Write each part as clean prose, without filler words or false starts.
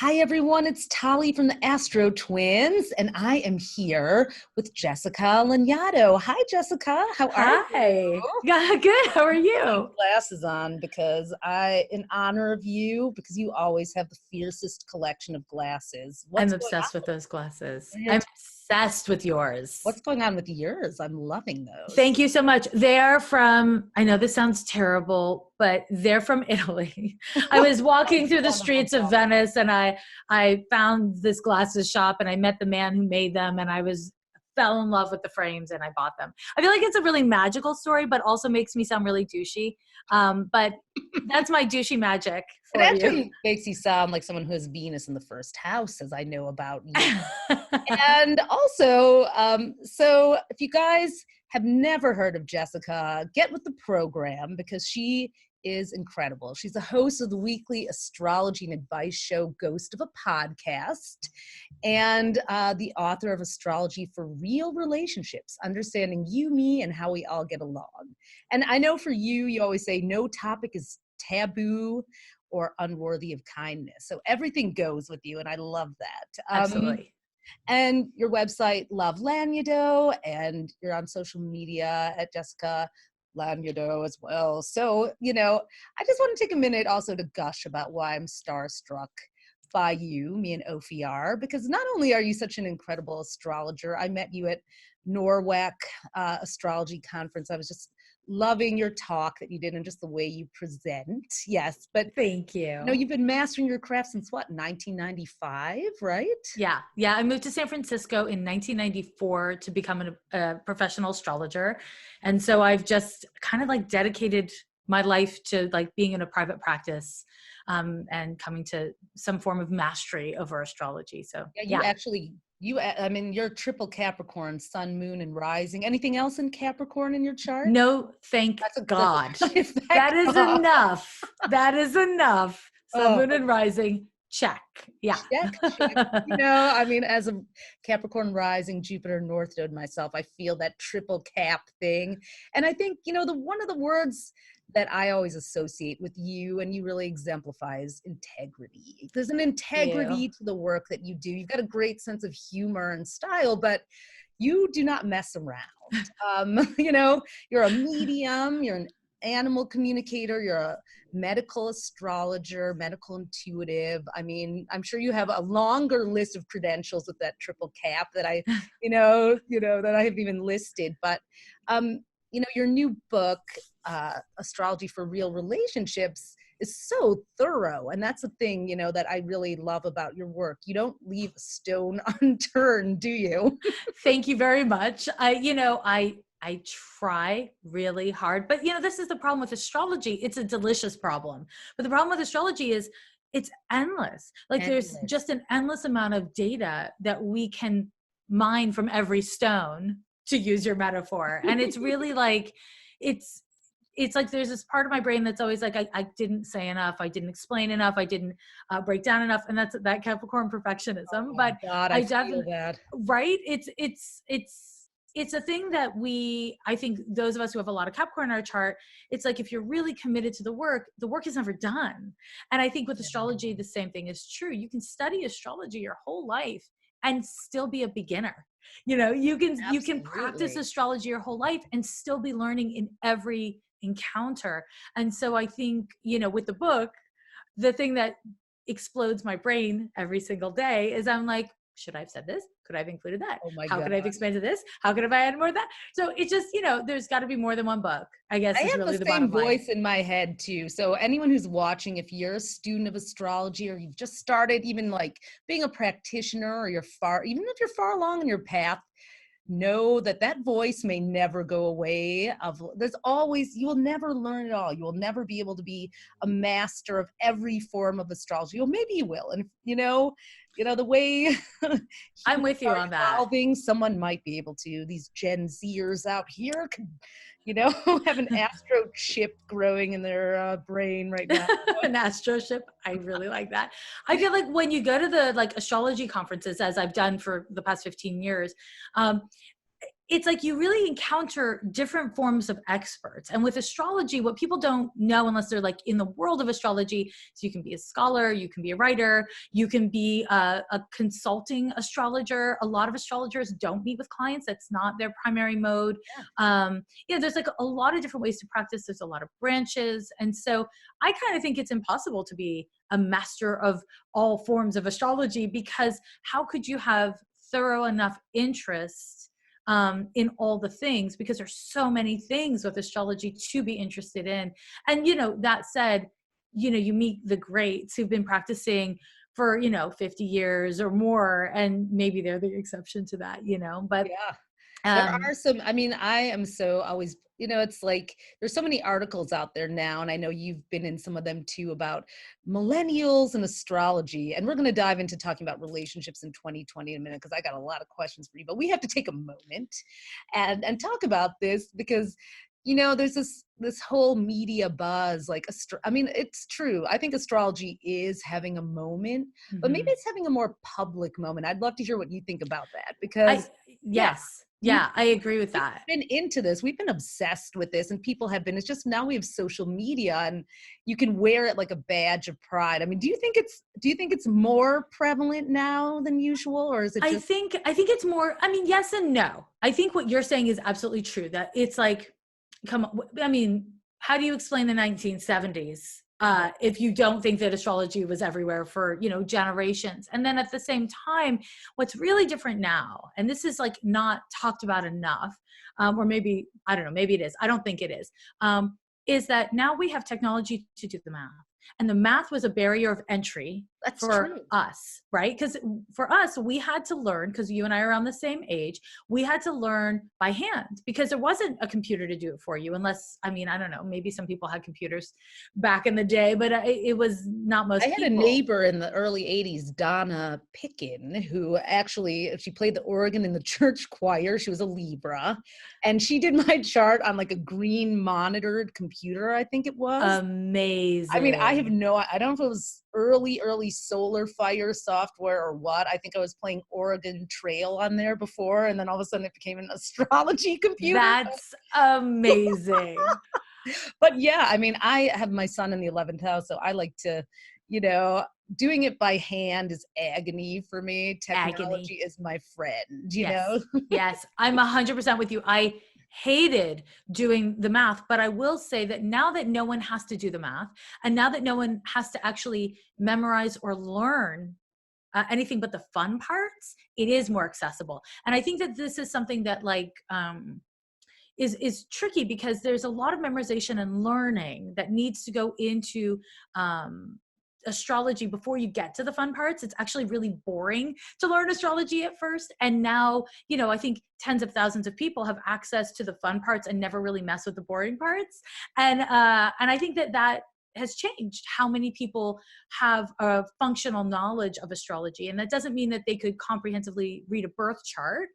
Hi, everyone. It's Tali from the AstroTwins, and I am here with Jessica Lanyadoo. Hi, Jessica. How are you? Hi. Yeah, good. How are you? Glasses on because in honor of you, because you always have the fiercest collection of glasses. I'm obsessed with those glasses. I'm obsessed with yours. What's going on with yours? I'm loving those. Thank you so much. They're from, I know this sounds terrible, but they're from Italy. I was walking through the streets of Venice and I found this glasses shop and I met the man who made them and fell in love with the frames and I bought them. I feel like it's a really magical story, but also makes me sound really douchey. But that's my douchey magic for It actually you. makes you sound like someone who has Venus in the first house, as I know about you. And also, so if you guys have never heard of Jessica, get with the program because she is incredible. She's the host of the weekly astrology and advice show, Ghost of a Podcast, and the author of Astrology for Real Relationships, Understanding You, Me, and How We All Get Along. And I know for you, you always say no topic is taboo or unworthy of kindness. So everything goes with you, and I love that. Absolutely. And your website, Love Lanyadoo, and you're on social media at Jessica Lanyadoo as well. So, I just want to take a minute also to gush about why I'm starstruck by you, me and Ophi are, because not only are you such an incredible astrologer, I met you at Norwalk Astrology Conference. I was just loving your talk that you did and just the way you present. Yes, but thank you. No, you've been mastering your craft since what, 1995, right? Yeah. I moved to San Francisco in 1994 to become a professional astrologer. And so I've just kind of like dedicated my life to like being in a private practice and coming to some form of mastery over astrology. So you're triple Capricorn, sun, moon, and rising. Anything else in Capricorn in your chart? No, thank God. That is enough. That is enough. Sun, moon, and rising. Check. Yeah. Check. As a Capricorn rising, Jupiter North Node myself, I feel that triple cap thing. And I think, one of the words that I always associate with you and you really exemplify is integrity. There's an integrity to the work that you do. You've got a great sense of humor and style, but you do not mess around. You're a medium, you're an animal communicator, you're a medical astrologer, medical intuitive. I mean, I'm sure you have a longer list of credentials with that triple cap that I, that I haven't even listed. But, your new book, Astrology for Real Relationships, is so thorough. And that's the thing, that I really love about your work. You don't leave a stone unturned, do you? Thank you very much. I try really hard, but this is the problem with astrology. It's a delicious problem. But the problem with astrology is it's endless. Like there's just an endless amount of data that we can mine from every stone, to use your metaphor. And it's really like, it's like there's this part of my brain that's always like, I didn't say enough, I didn't explain enough, I didn't break down enough, and that's that Capricorn perfectionism. But God, I feel that. Right? It's a thing that I think those of us who have a lot of Capricorn in our chart, it's like if you're really committed to the work is never done. And I think with astrology, the same thing is true. You can study astrology your whole life and still be a beginner. You can practice astrology your whole life and still be learning in every encounter. And so I think, with the book, the thing that explodes my brain every single day is I'm like, should I have said this? Could I have included that? Oh my How God. could I have expanded this? How could I have added more of that? So it's just, there's got to be more than one book, I guess. I is have really the bottom same line. voice in my head too. So anyone who's watching, if you're a student of astrology or you've just started even like being a practitioner or even if you're far along in your path, know that voice may never go away. You will never learn it all. You will never be able to be a master of every form of astrology. Well, maybe you will. And the way I'm with you on that. Evolving, someone might be able to. These Gen Zers out here could, have an astro chip growing in their brain right now. An astro chip. I really like that. I feel like when you go to the like astrology conferences, as I've done for the past 15 years, it's like you really encounter different forms of experts. And with astrology, what people don't know unless they're like in the world of astrology, so you can be a scholar, you can be a writer, you can be a consulting astrologer. A lot of astrologers don't meet with clients. That's not their primary mode. There's like a lot of different ways to practice. There's a lot of branches. And so I kind of think it's impossible to be a master of all forms of astrology, because how could you have thorough enough interest in all the things, because there's so many things with astrology to be interested in. And, that said, you meet the greats who've been practicing for, 50 years or more, and maybe they're the exception to that, but yeah. There are some, I mean, I am so always, it's like there's so many articles out there now, and I know you've been in some of them too, about millennials and astrology. And we're going to dive into talking about relationships in 2020 in a minute, because I got a lot of questions for you. But we have to take a moment and talk about this, because there's this whole media buzz, like, I mean, it's true. I think astrology is having a moment, but maybe it's having a more public moment. I'd love to hear what you think about that, because yes. Yeah, I agree with that. We've been into this. We've been obsessed with this, and people have been. It's just now we have social media, and you can wear it like a badge of pride. I mean, do you think it's more prevalent now than usual, or is it just? I think it's more. I mean, yes and no. I think what you're saying is absolutely true. That it's like, I mean, how do you explain the 1970s? If you don't think that astrology was everywhere for, generations. And then at the same time, what's really different now, and this is like not talked about enough, or maybe, I don't know, maybe it is. I don't think it is that now we have technology to do the math. And the math was a barrier of entry for us, right? Because for us, we had to learn, because you and I are around the same age, we had to learn by hand, because there wasn't a computer to do it for you, unless, I mean, I don't know, maybe some people had computers back in the day, but it was not most people. I had a neighbor in the early 80s, Donna Pickin, who actually, she played the organ in the church choir. She was a Libra, and she did my chart on like a green monitored computer, I think it was. Amazing. I mean, I don't know if it was early solar fire software or what. I think I was playing Oregon Trail on there before, and then all of a sudden it became an astrology computer. That's amazing. But yeah, I mean, I have my son in the 11th house, so I like to, doing it by hand is agony for me. Technology is my friend, you know? Yes, I'm 100% with you. I hated doing the math, but I will say that now that no one has to do the math, and now that no one has to actually memorize or learn anything but the fun parts, it is more accessible. And I think that this is something that is tricky, because there's a lot of memorization and learning that needs to go into astrology before you get to the fun parts. It's actually really boring to learn astrology at first. And now, I think tens of thousands of people have access to the fun parts and never really mess with the boring parts. And I think that has changed how many people have a functional knowledge of astrology. And that doesn't mean that they could comprehensively read a birth chart.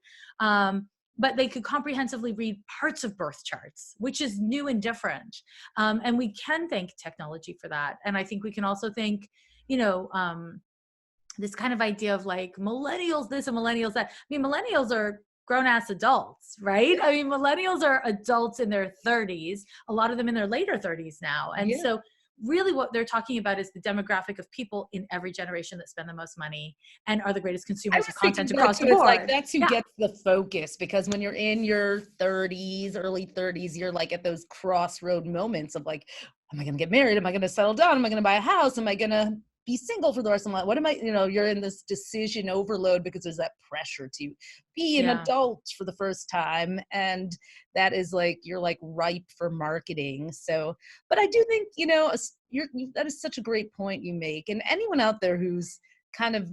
But they could comprehensively read parts of birth charts, which is new and different. And we can thank technology for that. And I think we can also thank, this kind of idea of like millennials this and millennials that. I mean, millennials are grown-ass adults, right? I mean, millennials are adults in their 30s, a lot of them in their later 30s now. And so really what they're talking about is the demographic of people in every generation that spend the most money and are the greatest consumers of content across the board. Like, that's who gets the focus, because when you're in your 30s, early 30s, you're like at those crossroad moments of like, am I going to get married? Am I going to settle down? Am I going to buy a house? Am I going to be single for the rest of my life? What am I, you're in this decision overload, because there's that pressure to be an adult for the first time. And that is like, you're like ripe for marketing. So, but I do think, that is such a great point you make. And anyone out there who's kind of,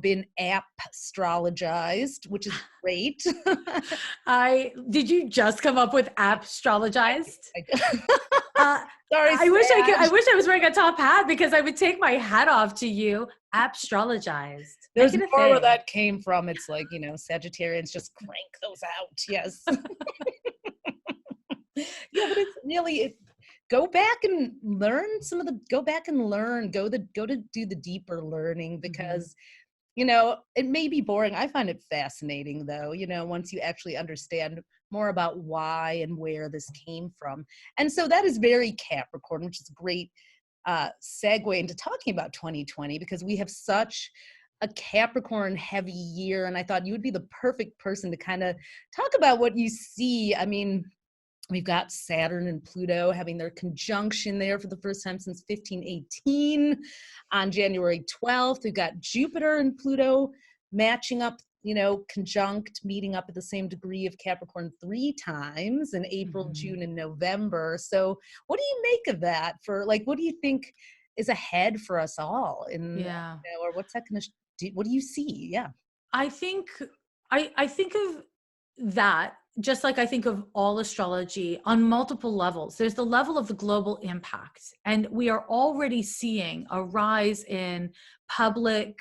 been astrologized, which is great. Did you just come up with astrologized? Sorry, I wish I was wearing a top hat, because I would take my hat off to you. Astrologized. There's more where that came from. It's like, Sagittarians just crank those out. Yes. Yeah, but it's really, go back and learn go to do the deeper learning, because it may be boring. I find it fascinating though, once you actually understand more about why and where this came from. And so that is very Capricorn, which is a great segue into talking about 2020, because we have such a Capricorn heavy year. And I thought you would be the perfect person to kind of talk about what you see. I mean, we've got Saturn and Pluto having their conjunction there for the first time since 1518 on January 12th. We've got Jupiter and Pluto matching up, conjunct, meeting up at the same degree of Capricorn 3 times in April, June, and November. So what do you make of that what do you think is ahead for us all or what's that going to do? What do you see? Yeah. I think I think of that just like I think of all astrology on multiple levels. There's the level of the global impact, and we are already seeing a rise in public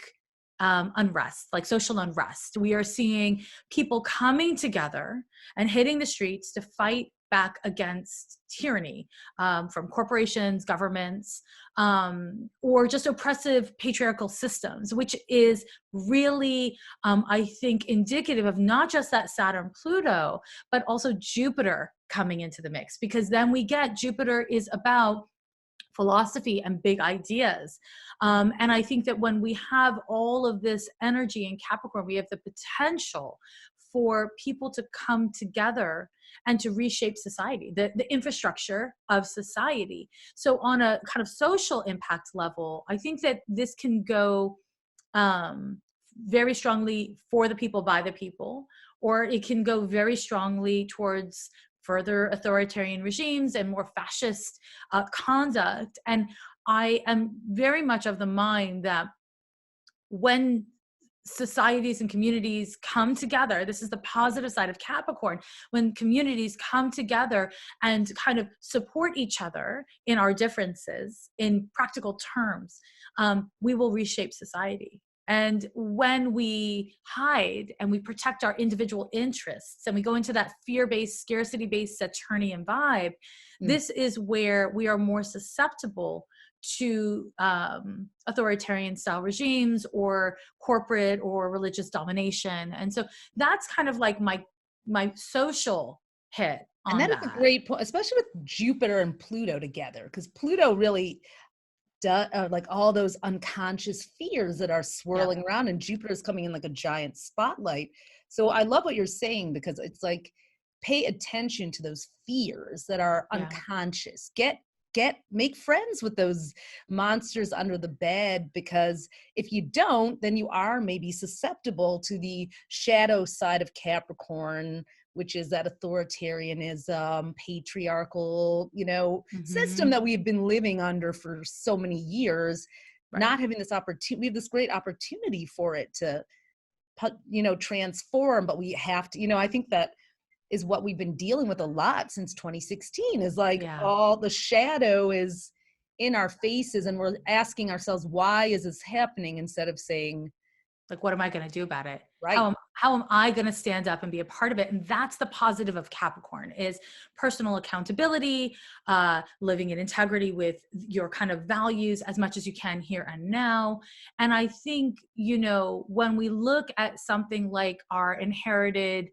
unrest, like social unrest. We are seeing people coming together and hitting the streets to fight back against tyranny from corporations, governments, or just oppressive patriarchal systems, which is really, I think, indicative of not just that Saturn Pluto, but also Jupiter coming into the mix, because then we get Jupiter is about philosophy and big ideas. And I think that when we have all of this energy in Capricorn, we have the potential for people to come together and to reshape society, the infrastructure of society. So on a kind of social impact level, I think that this can go very strongly for the people, by the people, or it can go very strongly towards further authoritarian regimes and more fascist conduct. And I am very much of the mind that when societies and communities come together, this is the positive side of Capricorn, when communities come together and kind of support each other in our differences in practical terms, we will reshape society. And when we hide and we protect our individual interests and we go into that fear-based, scarcity-based Saturnian vibe, this is where we are more susceptible to authoritarian style regimes or corporate or religious domination. And so that's kind of like my social hit on that. And that is a great point, especially with Jupiter and Pluto together, because Pluto really like all those unconscious fears that are swirling around, and Jupiter is coming in like a giant spotlight. So I love what you're saying, because it's like, pay attention to those fears that are unconscious. Make friends with those monsters under the bed, because if you don't, then you are maybe susceptible to the shadow side of Capricorn, which is that authoritarianism, patriarchal, system that we've been living under for so many years, not having this opportunity. We have this great opportunity for it to, transform, but we have to, I think that is what we've been dealing with a lot since 2016, is like all the shadow is in our faces, and we're asking ourselves, why is this happening, instead of saying, like, what am I going to do about it? Right. How am I going to stand up and be a part of it? And that's the positive of Capricorn, is personal accountability, living in integrity with your kind of values as much as you can here and now. And I think, when we look at something like our inherited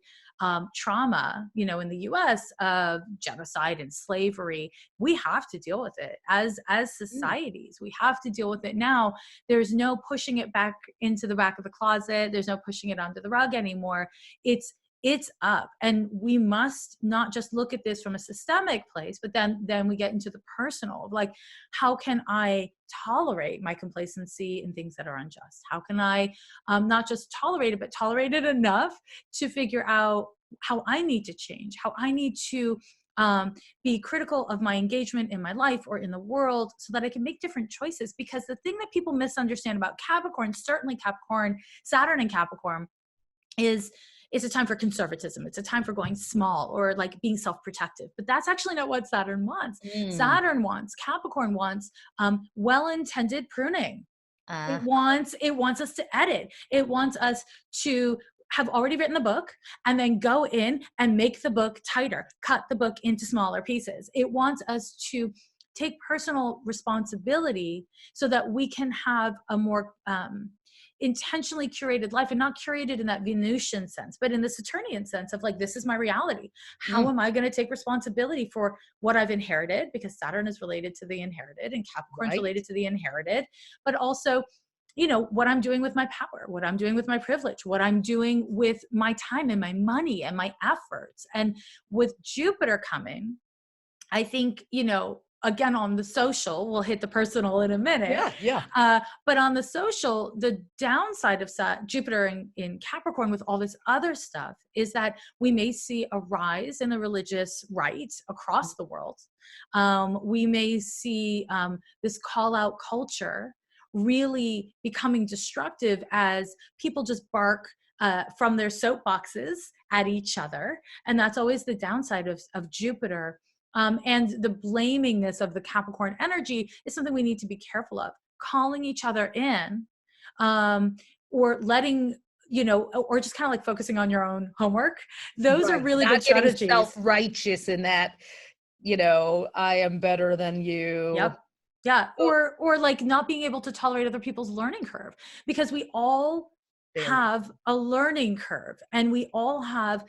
trauma, in the US of genocide and slavery, we have to deal with it as societies. We have to deal with it now. There's no pushing it back into the back of the closet. There's no pushing it under the rug anymore. It's up, and we must not just look at this from a systemic place, but then we get into the personal, like, how can I tolerate my complacency in things that are unjust? How can I not just tolerate it, but tolerate it enough to figure out how I need to change, how I need to be critical of my engagement in my life or in the world, so that I can make different choices? Because the thing that people misunderstand about Capricorn, certainly Capricorn, Saturn and Capricorn, is it's a time for conservatism. It's a time for going small, or like being self-protective. But that's actually not what Saturn wants. Capricorn wants well-intended pruning. It wants us to edit. It wants us to have already written a book and then go in and make the book tighter, cut the book into smaller pieces. It wants us to take personal responsibility so that we can have a more intentionally curated life, and not curated in that Venusian sense, but in the Saturnian sense of like, this is my reality. How am I going to take responsibility for what I've inherited? Because Saturn is related to the inherited and Capricorn is Right. related to the inherited, but also, you know, what I'm doing with my power, what I'm doing with my privilege, what I'm doing with my time and my money and my efforts. And with Jupiter coming, I think, you know, again, on the social, we'll hit the personal in a minute. Yeah. But on the social, the downside of Jupiter in Capricorn with all this other stuff is that we may see a rise in the religious right across the world. We may see this call out culture really becoming destructive as people just bark from their soapboxes at each other. And that's always the downside of Jupiter. And the blamingness of the Capricorn energy is something we need to be careful of. Calling each other in, or letting, you know, or just kind of like focusing on your own homework. Those are really good strategies. Self-righteous in that, you know, I am better than you. Yep. Yeah. Or like not being able to tolerate other people's learning curve, because we all have a learning curve and we all have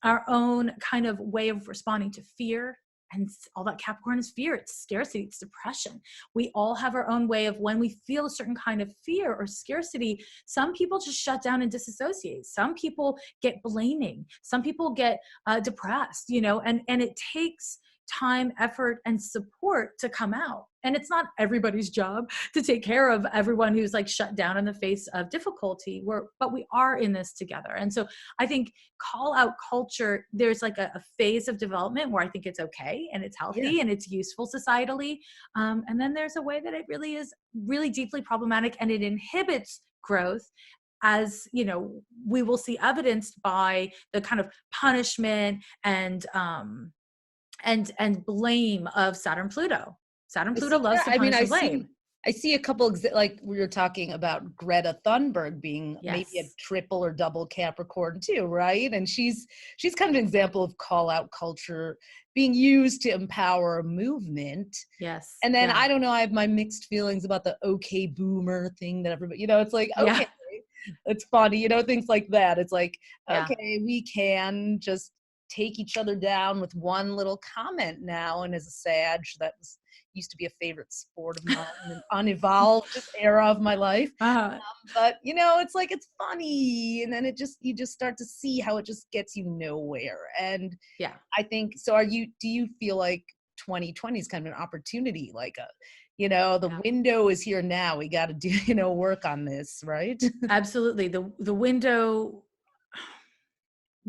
our own kind of way of responding to fear. And all that Capricorn is fear, it's scarcity, it's depression. We all have our own way of when we feel a certain kind of fear or scarcity, some people just shut down and disassociate. Some people get blaming. Some people get depressed, you know, and it takes time, effort, and support to come out. And it's not everybody's job to take care of everyone who's like shut down in the face of difficulty, but we are in this together. And so I think call out culture, there's like a phase of development where I think it's okay and it's healthy and it's useful societally. And then there's a way that it really is really deeply problematic and it inhibits growth, as you know, we will see evidenced by the kind of punishment and blame of Saturn Pluto. Saturn Pluto loves to punish and blame. I see a couple, like we were talking about Greta Thunberg being maybe a triple or double Capricorn too, right? And she's kind of an example of call out culture being used to empower a movement. Yes. And then I don't know, I have my mixed feelings about the okay boomer thing that everybody, you know, it's like, okay, it's funny, you know, things like that. It's like, okay, we can just take each other down with one little comment now. And as a Sag, that used to be a favorite sport of mine in an unevolved era of my life. But you know, it's like, it's funny. And then you just start to see how it just gets you nowhere. And I think, so do you feel like 2020 is kind of an opportunity, like you know, the window is here now. We got to do, you know, work on this, right? Absolutely. The window,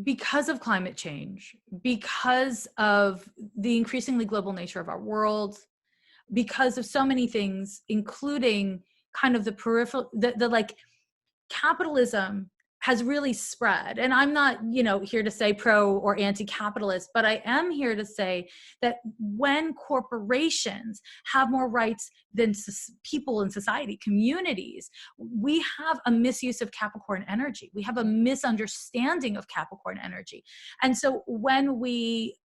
because of climate change, because of the increasingly global nature of our world, because of so many things, including kind of the peripheral, the like capitalism has really spread. And I'm not, you know, here to say pro or anti-capitalist, but I am here to say that when corporations have more rights than people in society, communities, we have a misuse of Capricorn energy. We have a misunderstanding of Capricorn energy. And so when we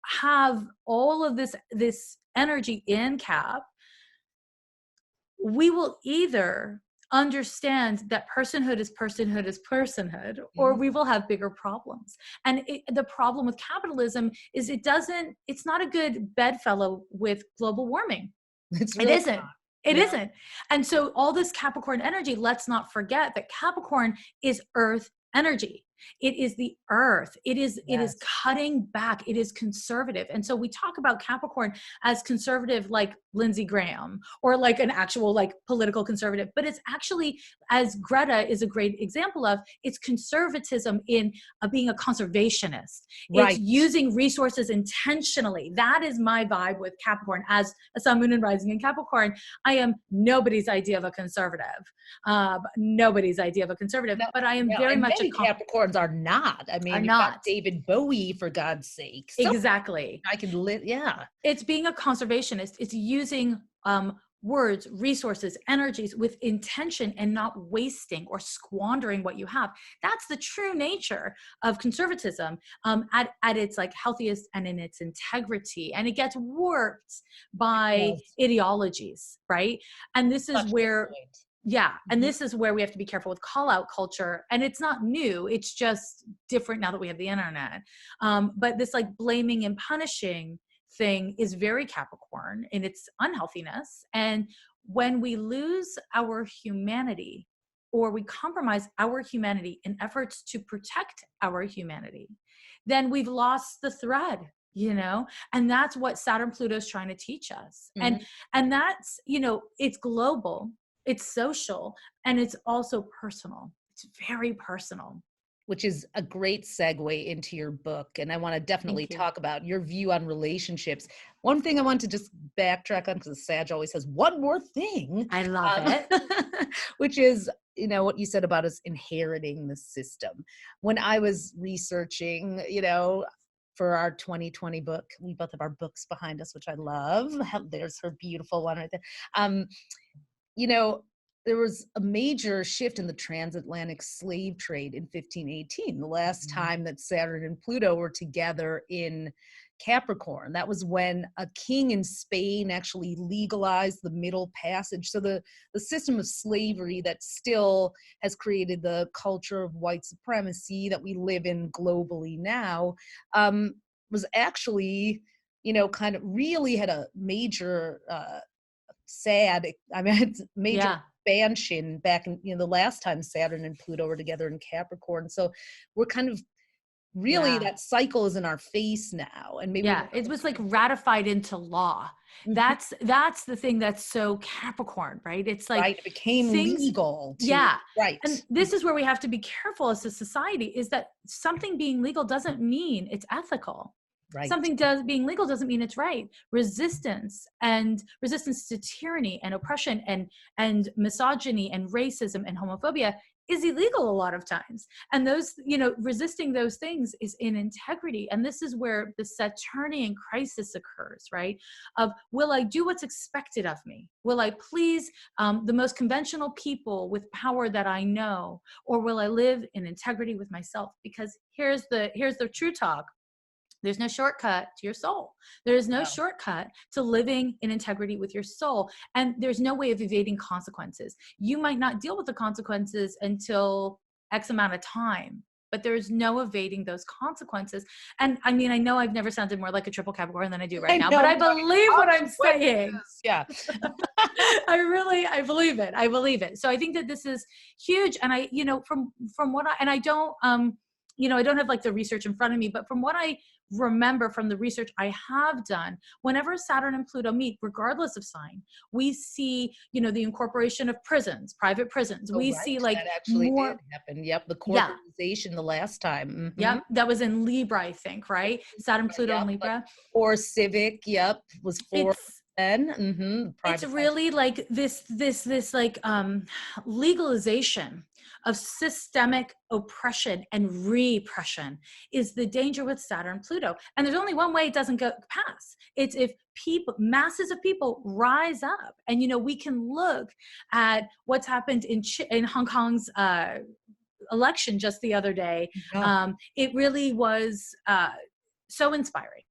have all of this energy in Cap, we will either understand that personhood is personhood, or we will have bigger problems. And the problem with capitalism is it's not a good bedfellow with global warming. It isn't. It isn't. And so all this Capricorn energy, let's not forget that Capricorn is earth energy. It is the earth. It is cutting back. It is conservative. And so we talk about Capricorn as conservative, like Lindsey Graham, or like an actual like political conservative, but it's actually, as Greta is a great example of, it's conservatism in being a conservationist. It's using resources intentionally. That is my vibe with Capricorn. As a sun, moon, and rising in Capricorn, I am nobody's idea of a conservative. Nobody's idea of a conservative, but I am very much a Capricorns are not. I mean, you've got David Bowie, for God's sake. Exactly. I can live. Yeah. It's being a conservationist. It's using words, resources, energies with intention and not wasting or squandering what you have. That's the true nature of conservatism at its like healthiest and in its integrity. And it gets warped by ideologies, right? And this is where Yeah. And Mhm. this is where we have to be careful with call out culture. And it's not new. It's just different now that we have the internet. But this like blaming and punishing thing is very Capricorn in its unhealthiness. And when we lose our humanity or we compromise our humanity in efforts to protect our humanity, then we've lost the thread, you know. And that's what Saturn Pluto is trying to teach us. Mhm. And that's, you know, it's global, it's social, and it's also personal. It's very personal. Which is a great segue into your book. And I want to definitely Thank you. talk about your view on relationships. One thing I want to just backtrack on, because Sag always says one more thing, I love it. which is, you know, what you said about us inheriting the system. When I was researching, you know, for our 2020 book, we both have our books behind us, which I love. There's her beautiful one right there. Um, you know, there was a major shift in the transatlantic slave trade in 1518, the last time that Saturn and Pluto were together in Capricorn. That was when a king in Spain actually legalized the Middle Passage. So the system of slavery that still has created the culture of white supremacy that we live in globally now was actually, you know, kind of really had a major sad. I mean, it's major Yeah. expansion back in, you know, the last time Saturn and Pluto were together in Capricorn. So we're kind of really, Yeah. that cycle is in our face now, and maybe Yeah. It was like ratified into law. Mhm. That's the thing that's so Capricorn, right? It's like Right, it became things, legal to yeah. right. And this is where we have to be careful as a society, is that something being legal doesn't mean it's ethical. Right. Something does being legal doesn't mean it's right. Resistance and resistance to tyranny and oppression and misogyny and racism and homophobia is illegal a lot of times. And those, you know, resisting those things is in integrity. And this is where the Saturnian crisis occurs, right? Of, will I do what's expected of me? Will I please the most conventional people with power that I know, or will I live in integrity with myself? Because here's the true talk. There's no shortcut to your soul. There is no Wow. shortcut to living in integrity with your soul. And there's no way of evading consequences. You might not deal with the consequences until X amount of time, but there's no evading those consequences. And I mean, I know I've never sounded more like a triple Capricorn than I do right I now, but know, I right? believe what I'm saying. Consequences. Yeah. I believe it. I believe it. So I think that this is huge. And I, you know, from what I don't, you know, I don't have like the research in front of me, but from what I remember from the research I have done, whenever Saturn and Pluto meet, regardless of sign, we see, you know, the incorporation of prisons, private prisons. Oh, We see right. like That actually did more, happen. Yep. The yeah, corporatization the last time. yep. That was in Libra, I think, right? Saturn, Pluto, and Yep. Like Libra. core civic. Yep. Was for It's then. it's Privatized. really like this like legalization of systemic oppression and repression is the danger with Saturn Pluto. And there's only one way it doesn't go pass. It's if people, masses of people rise up. And you know, we can look at what's happened in Hong Kong's election just the other day. Yeah. It really was so inspiring.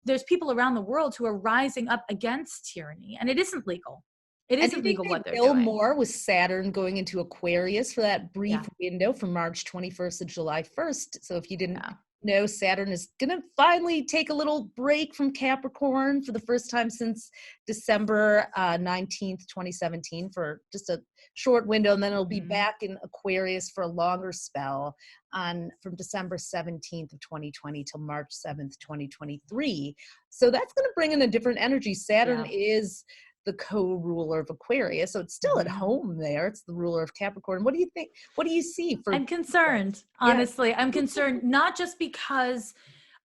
There's people around the world who are rising up against tyranny, and it isn't legal. It And do you isn't think legal they what they're will doing. more with Saturn going into Aquarius for that brief Yeah, window from March 21st to July 1st? So if you didn't yeah, know, Saturn is going to finally take a little break from Capricorn for the first time since December 19th, 2017, for just a short window. And then it'll be hmm, back in Aquarius for a longer spell on from December 17th of 2020 till March 7th, 2023. So that's going to bring in a different energy. Saturn yeah. is the co-ruler of Aquarius, so it's still at Hmm. home there. It's the ruler of Capricorn. What do you think? What do you see for I'm concerned, yeah, honestly. I'm concerned not just because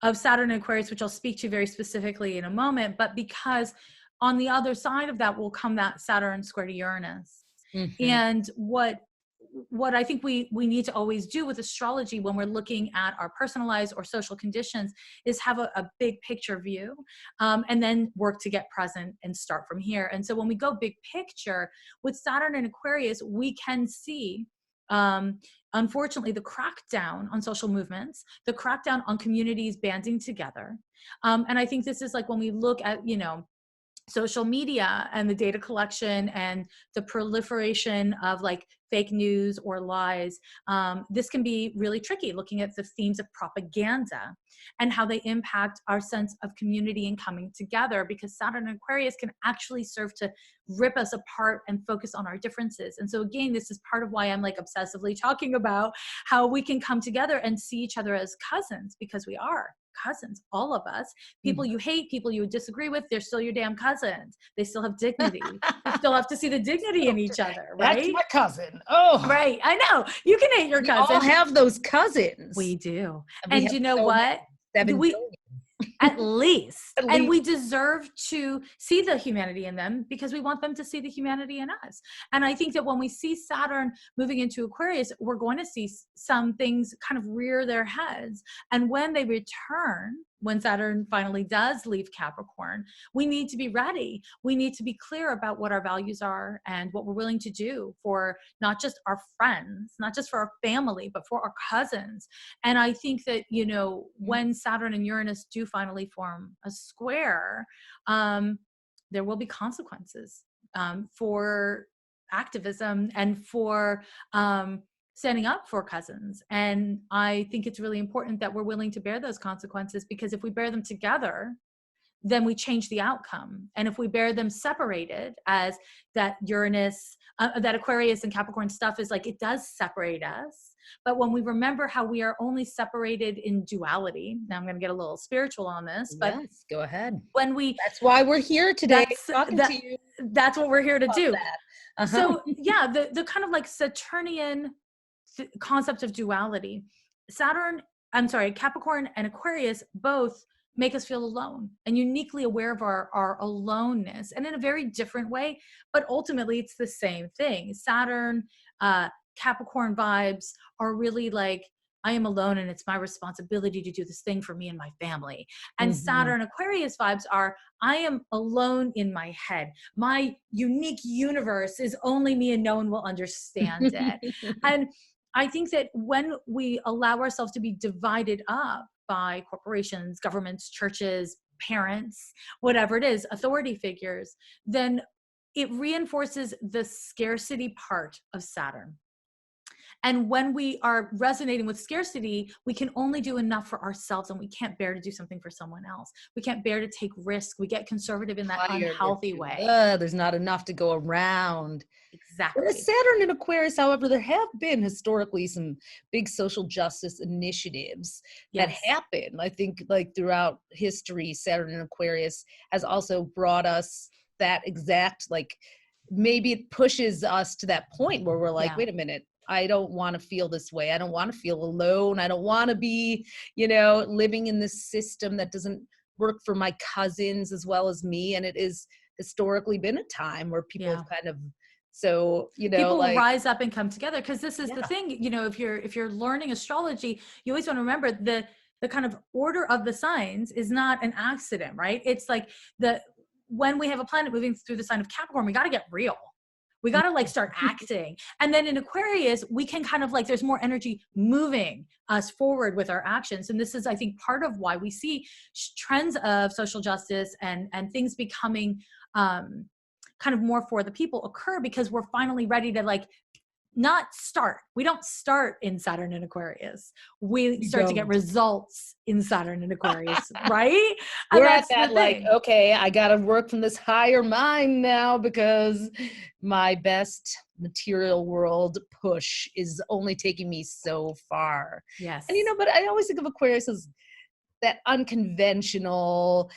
of Saturn and Aquarius, which I'll speak to very specifically in a moment, but because on the other side of that will come that Saturn square to Uranus. mhm, And what I think we need to always do with astrology when we're looking at our personalized or social conditions is have a big picture view, and then work to get present and start from here. And so when we go big picture with Saturn and Aquarius, we can see unfortunately the crackdown on social movements, the crackdown on communities banding together. And I think this is like when we look at, you know, social media and the data collection and the proliferation of like fake news or lies, this can be really tricky, looking at the themes of propaganda and how they impact our sense of community and coming together, because Saturn and Aquarius can actually serve to rip us apart and focus on our differences. And so again, this is part of why I'm like obsessively talking about how we can come together and see each other as cousins, because we are cousins, all of us. People you hate, people you would disagree with, they're still your damn cousins. They still have dignity. You still have to see the dignity in each other, right? That's my cousin. Oh, right. I know. You can hate your we cousin. all have those cousins. We do. We And you know what? 7 We billion. at least. At And we least. deserve to see the humanity in them because we want them to see the humanity in us. And I think that when we see Saturn moving into Aquarius, we're going to see some things kind of rear their heads. And when they return, when Saturn finally does leave Capricorn, we need to be ready. We need to be clear about what our values are and what we're willing to do for not just our friends, not just for our family, but for our cousins. And I think that, you know, when Saturn and Uranus do finally form a square, there will be consequences for activism and for standing up for cousins. And I think it's really important that we're willing to bear those consequences, because if we bear them together, then we change the outcome. And if we bear them separated, as that Uranus, that Aquarius and Capricorn stuff is like, it does separate us. But when we remember how we are only separated in duality, now I'm going to get a little spiritual on this, but yes, go ahead. when we, That's why we're here today talking to you. That's what we're here to do. So yeah, the kind of like Saturnian concept of duality, Capricorn and Aquarius both make us feel alone and uniquely aware of our aloneness, and in a very different way, but ultimately it's the same thing. Saturn, Capricorn vibes are really like, I am alone and it's my responsibility to do this thing for me and my family. And Saturn Aquarius vibes are, I am alone in my head. My unique universe is only me and no one will understand it. And I think that when we allow ourselves to be divided up by corporations, governments, churches, parents, whatever it is, authority figures, then it reinforces the scarcity part of Saturn. And when we are resonating with scarcity, we can only do enough for ourselves, and we can't bear to do something for someone else. We can't bear to take risk. We get conservative in that unhealthy way. There's not enough to go around. Exactly. With Saturn in Aquarius, however, there have been historically some big social justice initiatives that happen. I think like throughout history, Saturn in Aquarius has also brought us that exact, like, maybe it pushes us to that point where we're like, wait a minute, I don't want to feel this way. I don't want to feel alone. I don't want to be, you know, living in this system that doesn't work for my cousins as well as me. And it is historically been a time where people have kind of, so, you know, people like, will rise up and come together. Cause this is the thing, you know, if you're learning astrology, you always want to remember the kind of order of the signs is not an accident, right? It's like when we have a planet moving through the sign of Capricorn, we got to get real. We got to like start acting. And then in Aquarius, we can kind of like, there's more energy moving us forward with our actions. And this is, I think, part of why we see trends of social justice and things becoming kind of more for the people occur, because we're finally ready to like not start. We don't start in Saturn and Aquarius. We start to get results in Saturn and Aquarius, right? We're at that like, okay, I got to work from this higher mind now because my best material world push is only taking me so far. Yes. And, you know, but I always think of Aquarius as that unconventional,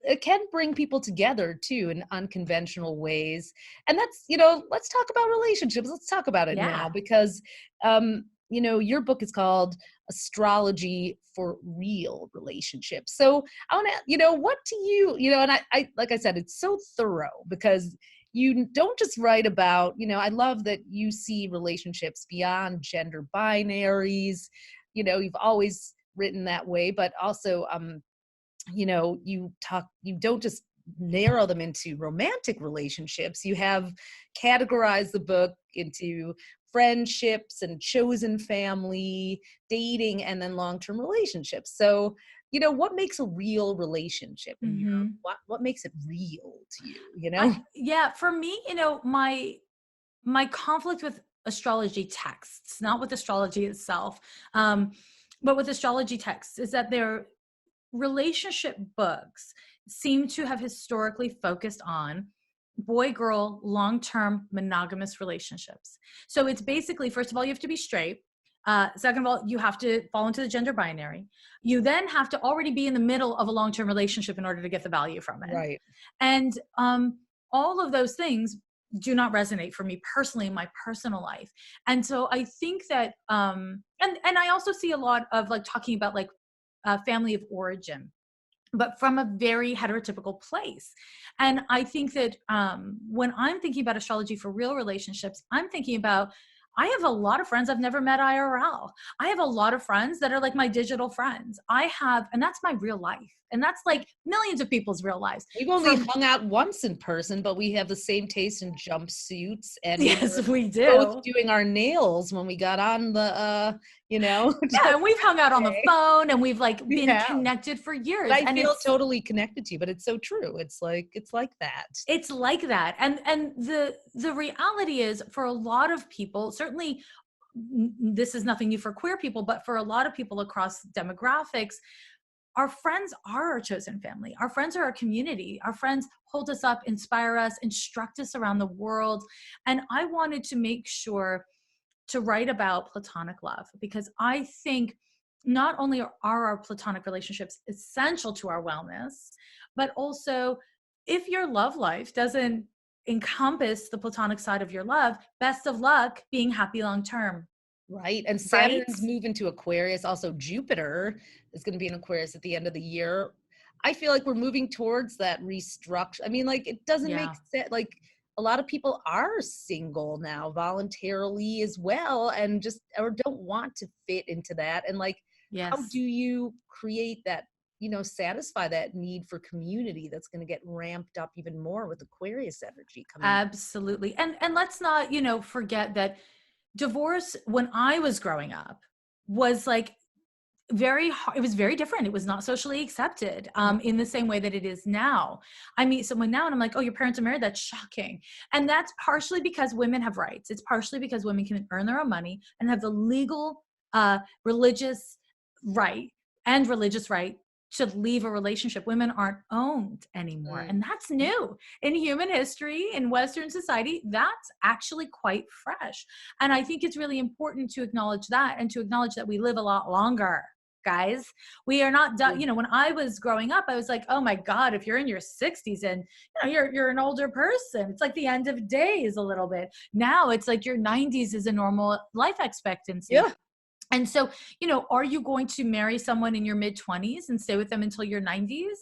it can bring people together too in unconventional ways. And that's, you know, let's talk about relationships. Let's talk about it now, because, you know, your book is called Astrology for Real Relationships. So I want to, you know, what do you, you know, and I, like I said, it's so thorough because you don't just write about, you know, I love that you see relationships beyond gender binaries. You know, you've always written that way, but also, you know, you don't just narrow them into romantic relationships. You have categorized the book into friendships and chosen family, dating, and then long-term relationships. So what makes a real relationship in your, Mm-hmm. what makes it real to you, Yeah, for me, my conflict with astrology texts, not with astrology itself, um, but with astrology texts, is that their relationship books seem to have historically focused on boy girl long-term monogamous relationships. So it's basically, first of all, you have to be straight. Second of all, you have to fall into the gender binary. You then have to already be in the middle of a long-term relationship in order to get the value from it. Right. And all of those things do not resonate for me personally in my personal life. And so I think that and I also see a lot of like talking about like family of origin, but from a very heterotypical place. And I think that when I'm thinking about astrology for real relationships, I'm thinking about, I have a lot of friends I've never met IRL. I have a lot of friends that are like my digital friends. And that's my real life. And that's like millions of people's real lives. We've only hung out once in person, but we have the same taste in jumpsuits, and Yes, we both do. doing our nails when we got on the, Yeah, and we've hung out on the phone, and we've like been Yeah. connected for years. But I and feel it's totally connected to you, but it's so true. It's like that. It's like that. And the reality is, for a lot of people, certainly this is nothing new for queer people, but for a lot of people across demographics, our friends are our chosen family. Our friends are our community. Our friends hold us up, inspire us, instruct us around the world. And I wanted to make sure to write about platonic love, because I think not only are our platonic relationships essential to our wellness, but also if your love life doesn't encompass the platonic side of your love, best of luck being happy long term. Right. And Right? Saturn's moving to Aquarius. Also, Jupiter is going to be in Aquarius at the end of the year. I feel like we're moving towards that restructure. I mean, like, it doesn't make Yeah. sense. Like, a lot of people are single now voluntarily as well, and just, or don't want to fit into that. And like, how do Yes. you create that, satisfy that need for community that's going to get ramped up even more with Aquarius energy coming? Absolutely. And let's not, forget that divorce when I was growing up was like very hard. It was very different. It was not socially accepted in the same way that it is now. I meet someone now and I'm like, oh, your parents are married? That's shocking. And that's partially because women have rights. It's partially because women can earn their own money and have the legal religious right and religious right to leave a relationship. Women aren't owned anymore. And that's new in human history, in Western society. That's actually quite fresh. And I think it's really important to acknowledge that, and to acknowledge that we live a lot longer, guys. We are not done. When I was growing up, I was like, oh my God, if you're in your 60s and you're an older person, it's like the end of days a little bit. Now it's like your 90s is a normal life expectancy. Yeah. And so, are you going to marry someone in your mid 20s and stay with them until your 90s?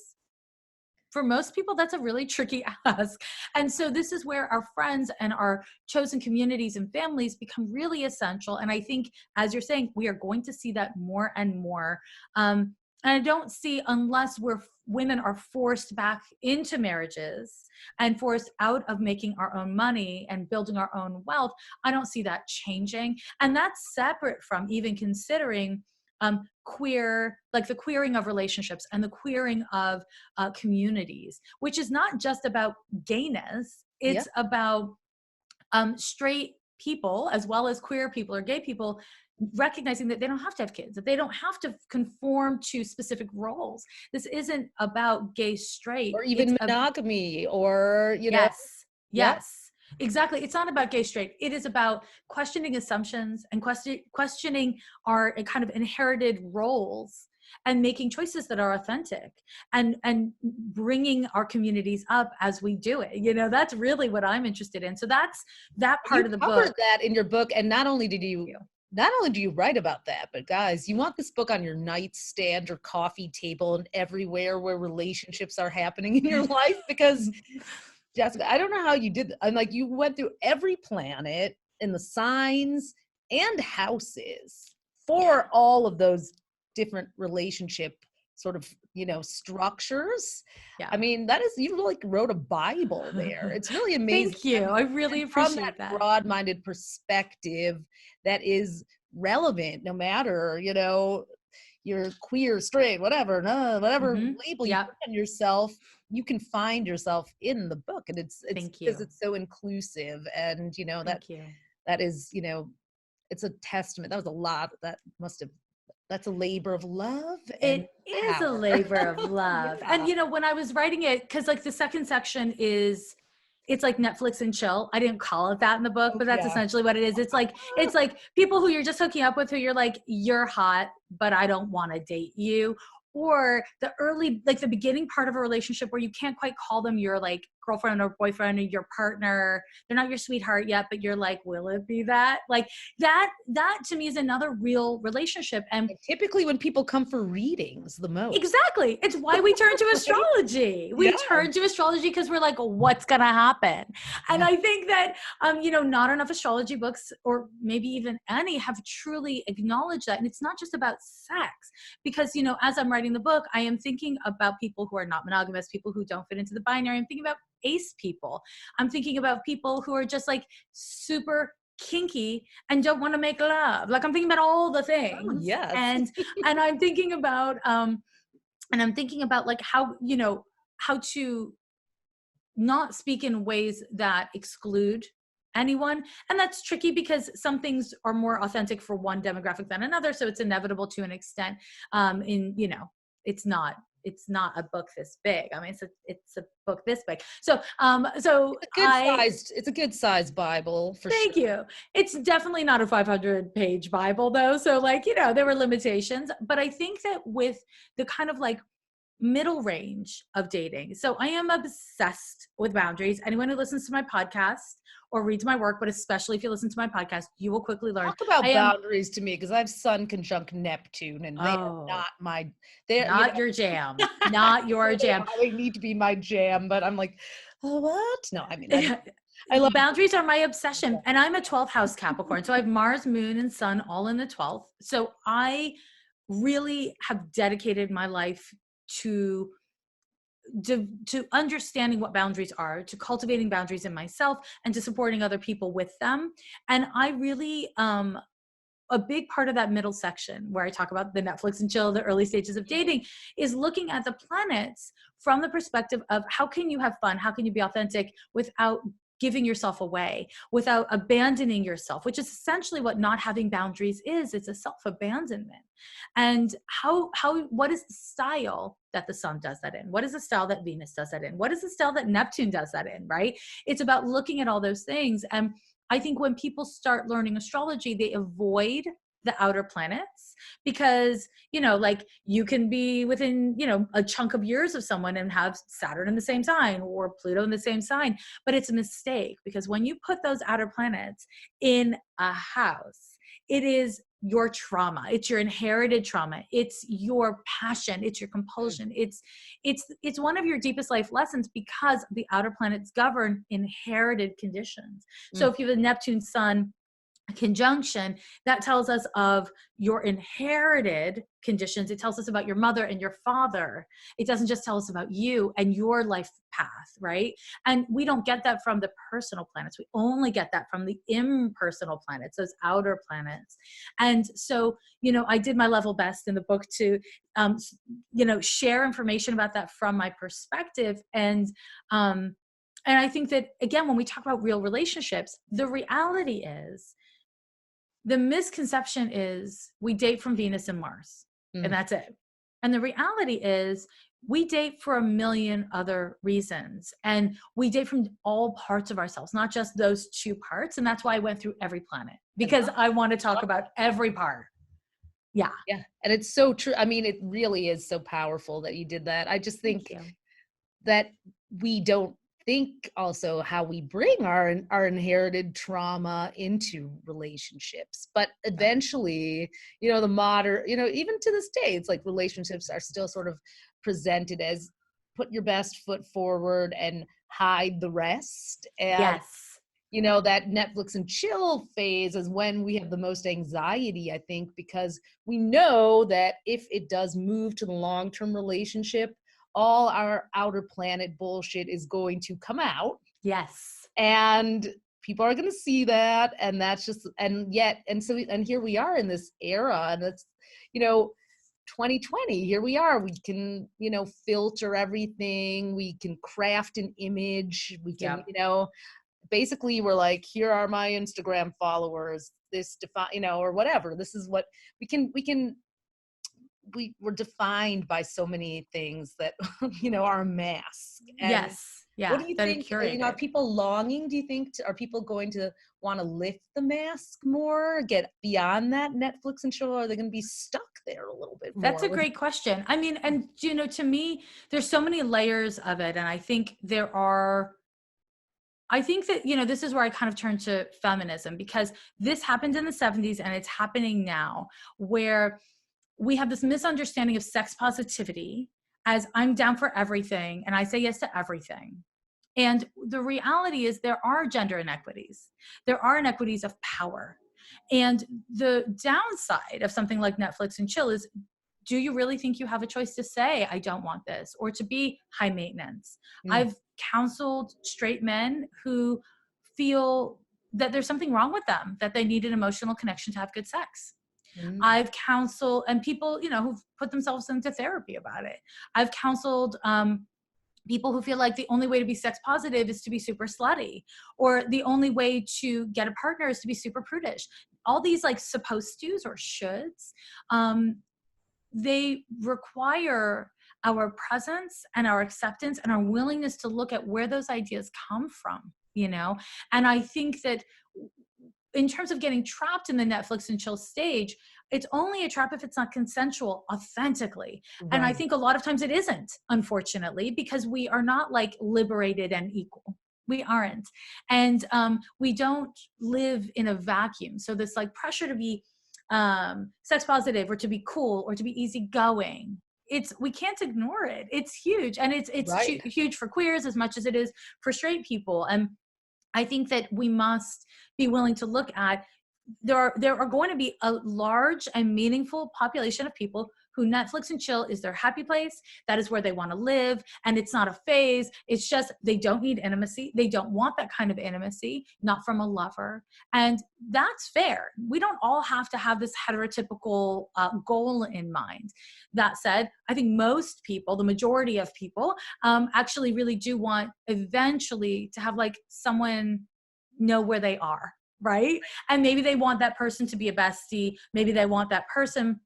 For most people, that's a really tricky ask. And so this is where our friends and our chosen communities and families become really essential. And I think, as you're saying, we are going to see that more and more. And I don't see, unless women are forced back into marriages and forced out of making our own money and building our own wealth, I don't see that changing. And that's separate from even considering queer, like the queering of relationships and the queering of communities, which is not just about gayness. It's about straight people as well as queer people or gay people recognizing that they don't have to have kids, that they don't have to conform to specific roles. This isn't about gay, straight, Or even monogamy, or Yes, exactly. It's not about gay, straight. It is about questioning assumptions and questioning our kind of inherited roles and making choices that are authentic, and bringing our communities up as we do it. That's really what I'm interested in. So that's that part of the book. You covered that in your book, and not only do you write about that, but guys, you want this book on your nightstand or coffee table and everywhere where relationships are happening in your life, because Jessica, I don't know how you did that. I'm like, you went through every planet and the signs and houses for all of those different relationship sort of, structures. Yeah. I mean, you like wrote a Bible there. It's really amazing. Thank you. I really appreciate that. Broad-minded perspective that is relevant no matter, you're queer, straight, whatever, no, whatever label you Yeah. put on yourself, you can find yourself in the book. And it's Thank because you. it's so inclusive. And, you know, Thank you. that is, you know, it's a testament. That was a lot. That's a labor of love and It is a power. labor of love. Yeah. And you know, when I was writing it, because like the second section is, it's like Netflix and chill. I didn't call it that in the book, Oh, but that's yeah. essentially what it is. It's like people who you're just hooking up with, who you're like, you're hot, but I don't want to date you. Or the early, like the beginning part of a relationship where you can't quite call them your like girlfriend or boyfriend or your partner. They're not your sweetheart yet, but you're like, will it be that? Like that to me is another real relationship. And Typically when people come for readings the most. exactly. It's why we turn to astrology. We Yeah. turn to astrology because we're like, what's going to happen? And I think that, you know, not enough astrology books, or maybe even any, have truly acknowledged that. And it's not just about sex, because, you know, as I'm writing the book, I am thinking about people who are not monogamous, people who don't fit into the binary. I'm thinking about ace people. I'm thinking about people who are just like super kinky and don't want to make love. Like I'm thinking about all the things. Oh, yes. And I'm thinking about like how, you know, how to not speak in ways that exclude anyone. And that's tricky because some things are more authentic for one demographic than another. So it's inevitable to an extent. You know, it's not a book this big. I mean, it's a book this big. So It's a good sized Bible for sure. Thank you. It's definitely not a 500-page Bible though. So like, you know, there were limitations, but I think that with the kind of like middle range of dating. So I am obsessed with boundaries. Anyone who listens to my podcast or reads my work, but especially if you listen to my podcast, you will quickly learn. Talk about boundaries to me, because I have Sun conjunct Neptune, and they are not your jam. Not your jam. They need to be my jam, but I'm like, oh, what? No, I mean, I love boundaries are my obsession, and I'm a 12th house Capricorn. So I have Mars, Moon, and Sun all in the 12th. So I really have dedicated my life to understanding what boundaries are, to cultivating boundaries in myself, and to supporting other people with them. And I really, a big part of that middle section where I talk about the Netflix and chill, the early stages of dating, is looking at the planets from the perspective of how can you have fun? How can you be authentic without giving yourself away, without abandoning yourself, which is essentially what not having boundaries is. It's a self-abandonment. And what is the style that the sun does that in? What is the style that Venus does that in? What is the style that Neptune does that in, right? It's about looking at all those things. And I think when people start learning astrology, they avoid the outer planets because, you know, like you can be within, you know, a chunk of years of someone and have Saturn in the same sign or Pluto in the same sign. But it's a mistake, because when you put those outer planets in a house, it is your trauma. It's your inherited trauma. It's your passion. It's your compulsion. It's one of your deepest life lessons, because the outer planets govern inherited conditions. So if you have a Neptune Sun conjunction, that tells us of your inherited conditions. It tells us about your mother and your father. It doesn't just tell us about you and your life path, right? And we don't get that from the personal planets. We only get that from the impersonal planets, those outer planets. And so, you know, I did my level best in the book to, you know, share information about that from my perspective. And I think that, again, when we talk about real relationships, the reality is, the misconception is we date from Venus and Mars, and that's it. And the reality is we date for a million other reasons, and we date from all parts of ourselves, not just those two parts. And that's why I went through every planet, because I want to talk about every part. Yeah. Yeah. And it's so true. I mean, it really is so powerful that you did that. I just think that we don't think also how we bring our inherited trauma into relationships. But eventually, you know, the modern, you know, even to this day, it's like relationships are still sort of presented as put your best foot forward and hide the rest. And you know, that Netflix and chill phase is when we have the most anxiety, I think, because we know that if it does move to the long-term relationship, all our outer planet bullshit is going to come out. And people are going to see that. And that's just, and here we are in this era. And it's, you know, 2020, here we are. We can, filter everything. We can craft an image. We can, basically we're like, here are my Instagram followers, this or whatever. This is what we're defined by so many things that, are a mask. And Yes. Yeah. what do you That are think, curated. are people longing, do you think, are people going to want to lift the mask more, get beyond that Netflix and chill, or are they going to be stuck there a little bit more? That's a great question. I mean, and to me, there's so many layers of it. And I think that, this is where I kind of turn to feminism, because this happened in the 70s and it's happening now, where we have this misunderstanding of sex positivity as I'm down for everything and I say yes to everything. And the reality is there are gender inequities. There are inequities of power. And the downside of something like Netflix and chill is, do you really think you have a choice to say, I don't want this, or to be high maintenance? I've counseled straight men who feel that there's something wrong with them, that they need an emotional connection to have good sex. I've counseled, and people, who've put themselves into therapy about it. I've counseled people who feel like the only way to be sex positive is to be super slutty, or the only way to get a partner is to be super prudish. All these like supposed tos or shoulds, they require our presence and our acceptance and our willingness to look at where those ideas come from, And I think that in terms of getting trapped in the Netflix and chill stage, it's only a trap if it's not consensual authentically. Right. And I think a lot of times it isn't, unfortunately, because we are not like liberated and equal. We aren't. And we don't live in a vacuum. So this like pressure to be sex positive or to be cool or to be easygoing, we can't ignore it. It's huge. And it's right. Huge for queers as much as it is for straight people. And I think that we must be willing to look at, there are going to be a large and meaningful population of people who Netflix and chill is their happy place. That is where they want to live. And it's not a phase. It's just, they don't need intimacy. They don't want that kind of intimacy, not from a lover. And that's fair. We don't all have to have this heterotypical goal in mind. That said, I think most people, the majority of people, actually really do want eventually to have like someone know where they are, right? And maybe they want that person to be a bestie. Maybe they want that person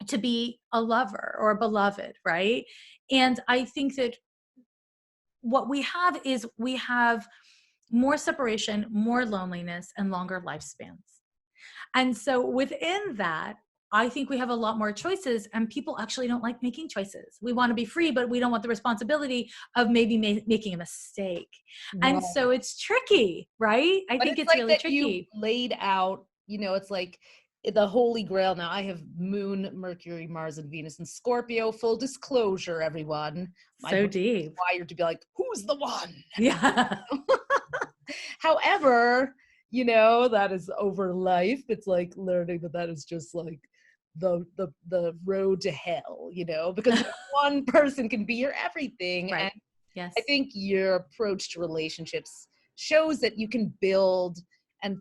to be a lover or a beloved, right? And I think that what we have more separation, more loneliness, and longer lifespans. And so within that, I think we have a lot more choices, and people actually don't like making choices. We want to be free, but we don't want the responsibility of maybe making a mistake. Right. And so it's tricky, right? I think it's like really tricky. You laid out, it's like the holy grail. Now I have Moon, Mercury, Mars, and Venus in Scorpio. Full disclosure, everyone. So deep. Wired to be like, who's the one? Yeah. However, that is over life. It's like learning that is just like the road to hell, because one person can be your everything. Right. And yes. I think your approach to relationships shows that you can build and,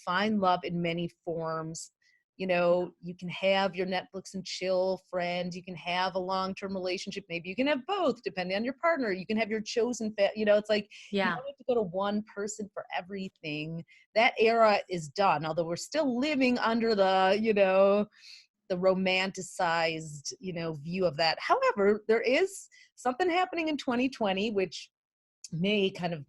find love in many forms. You can have your Netflix and chill friend. You can have a long-term relationship. Maybe you can have both, depending on your partner. You can have your chosen it's like, you don't have to go to one person for everything. That era is done. Although we're still living under the romanticized, view of that. However, there is something happening in 2020, which may kind of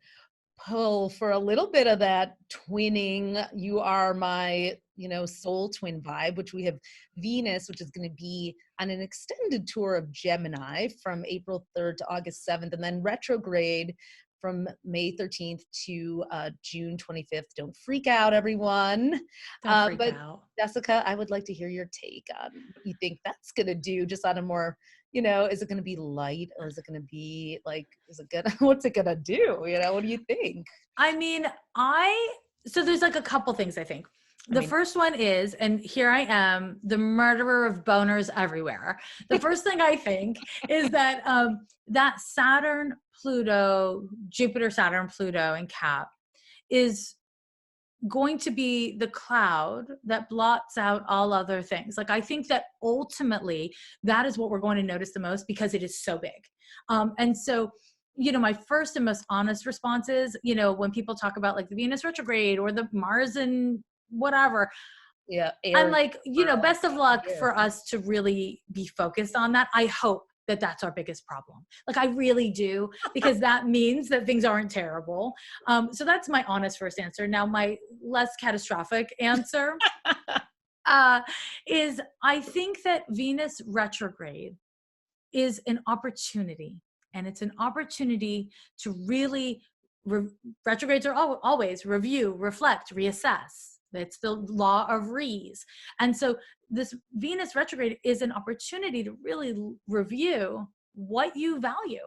pull for a little bit of that twinning. You are my, soul twin vibe, which we have Venus, which is going to be on an extended tour of Gemini from April 3rd to August 7th, and then retrograde from May 13th to June 25th. Don't freak out, everyone. Don't freak out. Jessica, I would like to hear your take on what you think that's going to do, just on a more, is it going to be light, or is it going to be like, what's it going to do? What do you think? I mean, so there's like a couple things I think. The first one is, and here I am, the murderer of boners everywhere. The first thing I think is that that Saturn, Pluto, Jupiter, Saturn, Pluto, and Cap is going to be the cloud that blots out all other things. Like, I think that ultimately that is what we're going to notice the most because it is so big. And so, my first and most honest response is, when people talk about like the Venus retrograde or the Mars and whatever, Yeah. I'm Air. like, best of luck for us to really be focused on that. I hope that that's our biggest problem. Like, I really do, because that means that things aren't terrible. So that's my honest first answer. Now, my less catastrophic answer is, I think that Venus retrograde is an opportunity, and it's an opportunity to really retrogrades are always review, reflect, reassess. It's the law of re's. And so this Venus retrograde is an opportunity to really review what you value,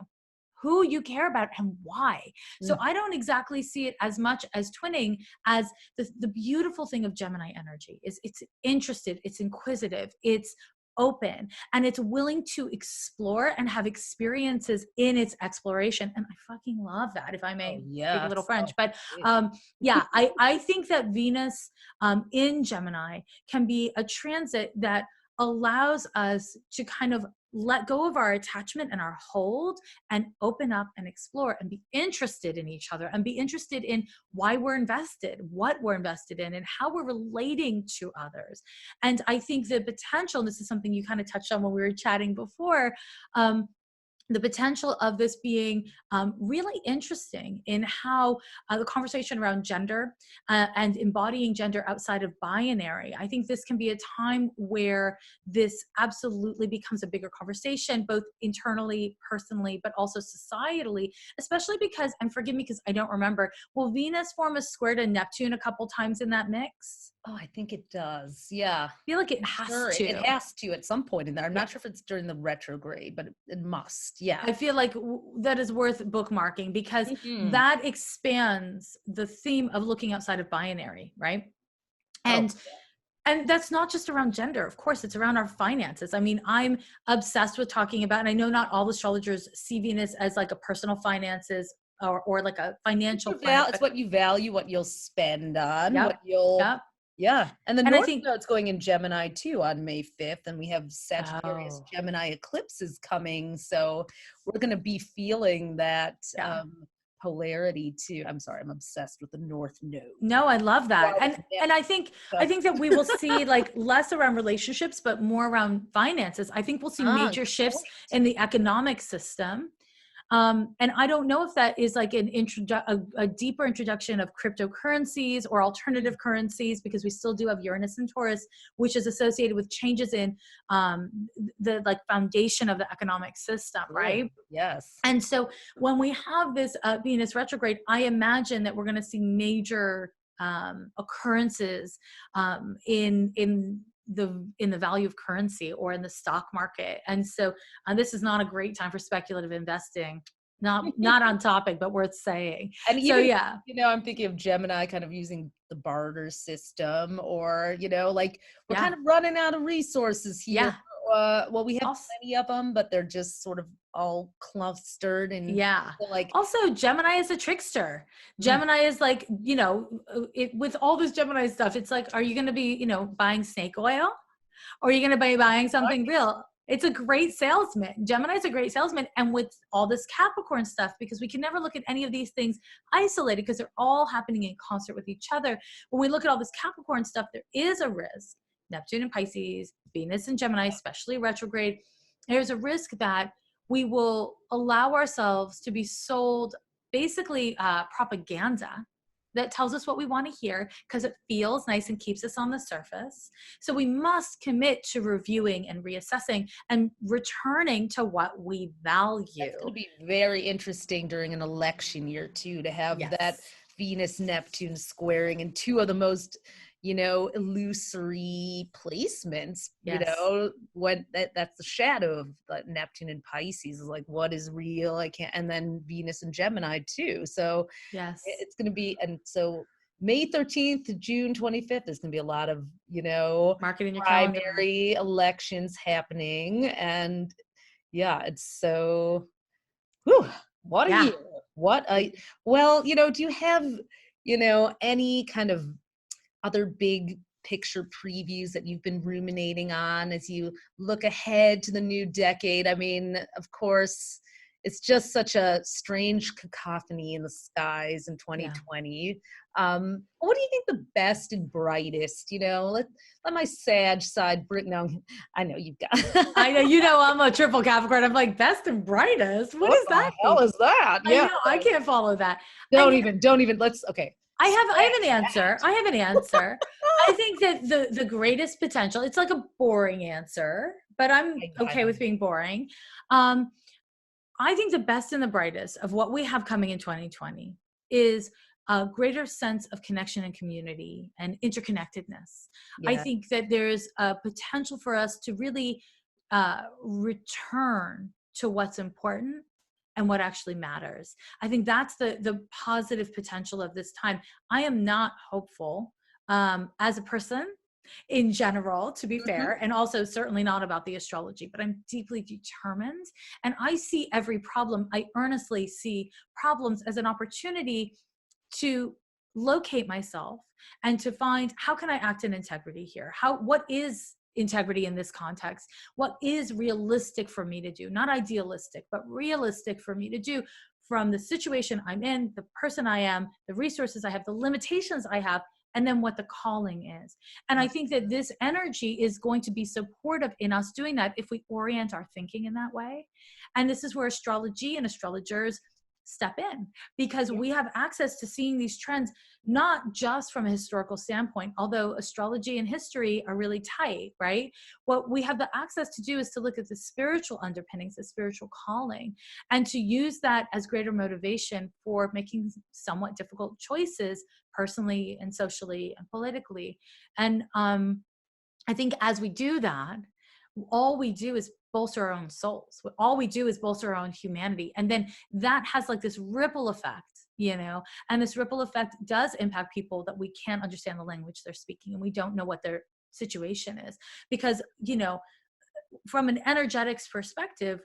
who you care about, and why. So I don't exactly see it as much as twinning as the beautiful thing of Gemini energy is it's interested, it's inquisitive, it's open, and it's willing to explore and have experiences in its exploration. And I fucking love that, if I may speak a little French. But yeah, I think that Venus in Gemini can be a transit that allows us to kind of let go of our attachment and our hold and open up and explore and be interested in each other and be interested in why we're invested, what we're invested in, and how we're relating to others. And I think the potential, and this is something you kind of touched on when we were chatting before, the potential of this being really interesting in how the conversation around gender and embodying gender outside of binary. I think this can be a time where this absolutely becomes a bigger conversation, both internally, personally, but also societally, especially because, and forgive me because I don't remember, will Venus form a square to Neptune a couple times in that mix? Oh, I think it does. Yeah. I feel like it has to. It has to at some point in there. I'm not sure if it's during the retrograde, but it must. Yeah. I feel like that is worth bookmarking, because that expands the theme of looking outside of binary, right? And and that's not just around gender. Of course, it's around our finances. I mean, I'm obsessed with talking about, and I know not all astrologers see Venus as like a personal finances or like a financial plan. It's what you value, what you'll spend on, what you'll yeah. And the North Node's going in Gemini too on May 5th, and we have Sagittarius Gemini eclipses coming. So we're going to be feeling that polarity too. I'm sorry, I'm obsessed with the North Node. No, I love that. And I think that we will see like less around relationships, but more around finances. I think we'll see major shifts in the economic system. And I don't know if that is like a deeper introduction of cryptocurrencies or alternative currencies, because we still do have Uranus and Taurus, which is associated with changes in the like foundation of the economic system, right? Yes. And so when we have this Venus retrograde, I imagine that we're going to see major occurrences in the value of currency or in the stock market. And so this is not a great time for speculative investing. Not on topic, but worth saying. And even, I'm thinking of Gemini kind of using the barter system, or, like we're kind of running out of resources here. Well, we have plenty of them, but they're just sort of all clustered and like. Also, Gemini is a trickster. Gemini is like, with all this Gemini stuff, it's like, are you going to be, buying snake oil, or are you going to be buying something real? It's a great salesman. Gemini is a great salesman. And with all this Capricorn stuff, because we can never look at any of these things isolated, because they're all happening in concert with each other. When we look at all this Capricorn stuff, there is a risk. Neptune and Pisces, Venus and Gemini, especially retrograde, there's a risk that we will allow ourselves to be sold basically propaganda that tells us what we want to hear because it feels nice and keeps us on the surface. So we must commit to reviewing and reassessing and returning to what we value. It's going to be very interesting during an election year too, to have that Venus Neptune squaring in two of the most illusory placements, when that's the shadow of Neptune and Pisces, is like, what is real? I can't, and then Venus and Gemini too. So it's going to be, and so May 13th to June 25th, there's going to be a lot of, marketing your primary elections happening. And it's so, what a year. Well, do you have, any kind of other big picture previews that you've been ruminating on as you look ahead to the new decade? I mean, of course, it's just such a strange cacophony in the skies in Yeah. 2020. What do you think the best and brightest, let my Sag side bring, no, I know you've got. I know, I'm a triple Capricorn. I'm like, best and brightest. What What does the that hell mean? is that? I Yeah. know, I can't follow that. Don't even, let's, okay. I have an Scratch answer. I have an answer. I think that the greatest potential, it's like a boring answer, but I'm okay with being boring. I think the best and the brightest of what we have coming in 2020 is a greater sense of connection and community and interconnectedness. I Yeah. think that there's a potential for us to really return to what's important and what actually matters. I think that's the positive potential of this time. I am not hopeful as a person in general, to be fair, and also certainly not about the astrology, but I'm deeply determined. And I see every problem, I earnestly see problems as an opportunity to locate myself and to find, how can I act in integrity here? What is integrity in this context? What is realistic for me to do? Not idealistic, but realistic for me to do from the situation I'm in, the person I am, the resources I have, the limitations I have, and then what the calling is. And I think that this energy is going to be supportive in us doing that if we orient our thinking in that way. And this is where astrology and astrologers step in, because we have access to seeing these trends, not just from a historical standpoint, although astrology and history are really tight, right? What we have the access to do is to look at the spiritual underpinnings, the spiritual calling, and to use that as greater motivation for making somewhat difficult choices personally and socially and politically. And I think as we do that, all we do is bolster our own souls. All we do is bolster our own humanity. And then that has like this ripple effect, and this ripple effect does impact people that we can't understand the language they're speaking and we don't know what their situation is. Because, from an energetics perspective,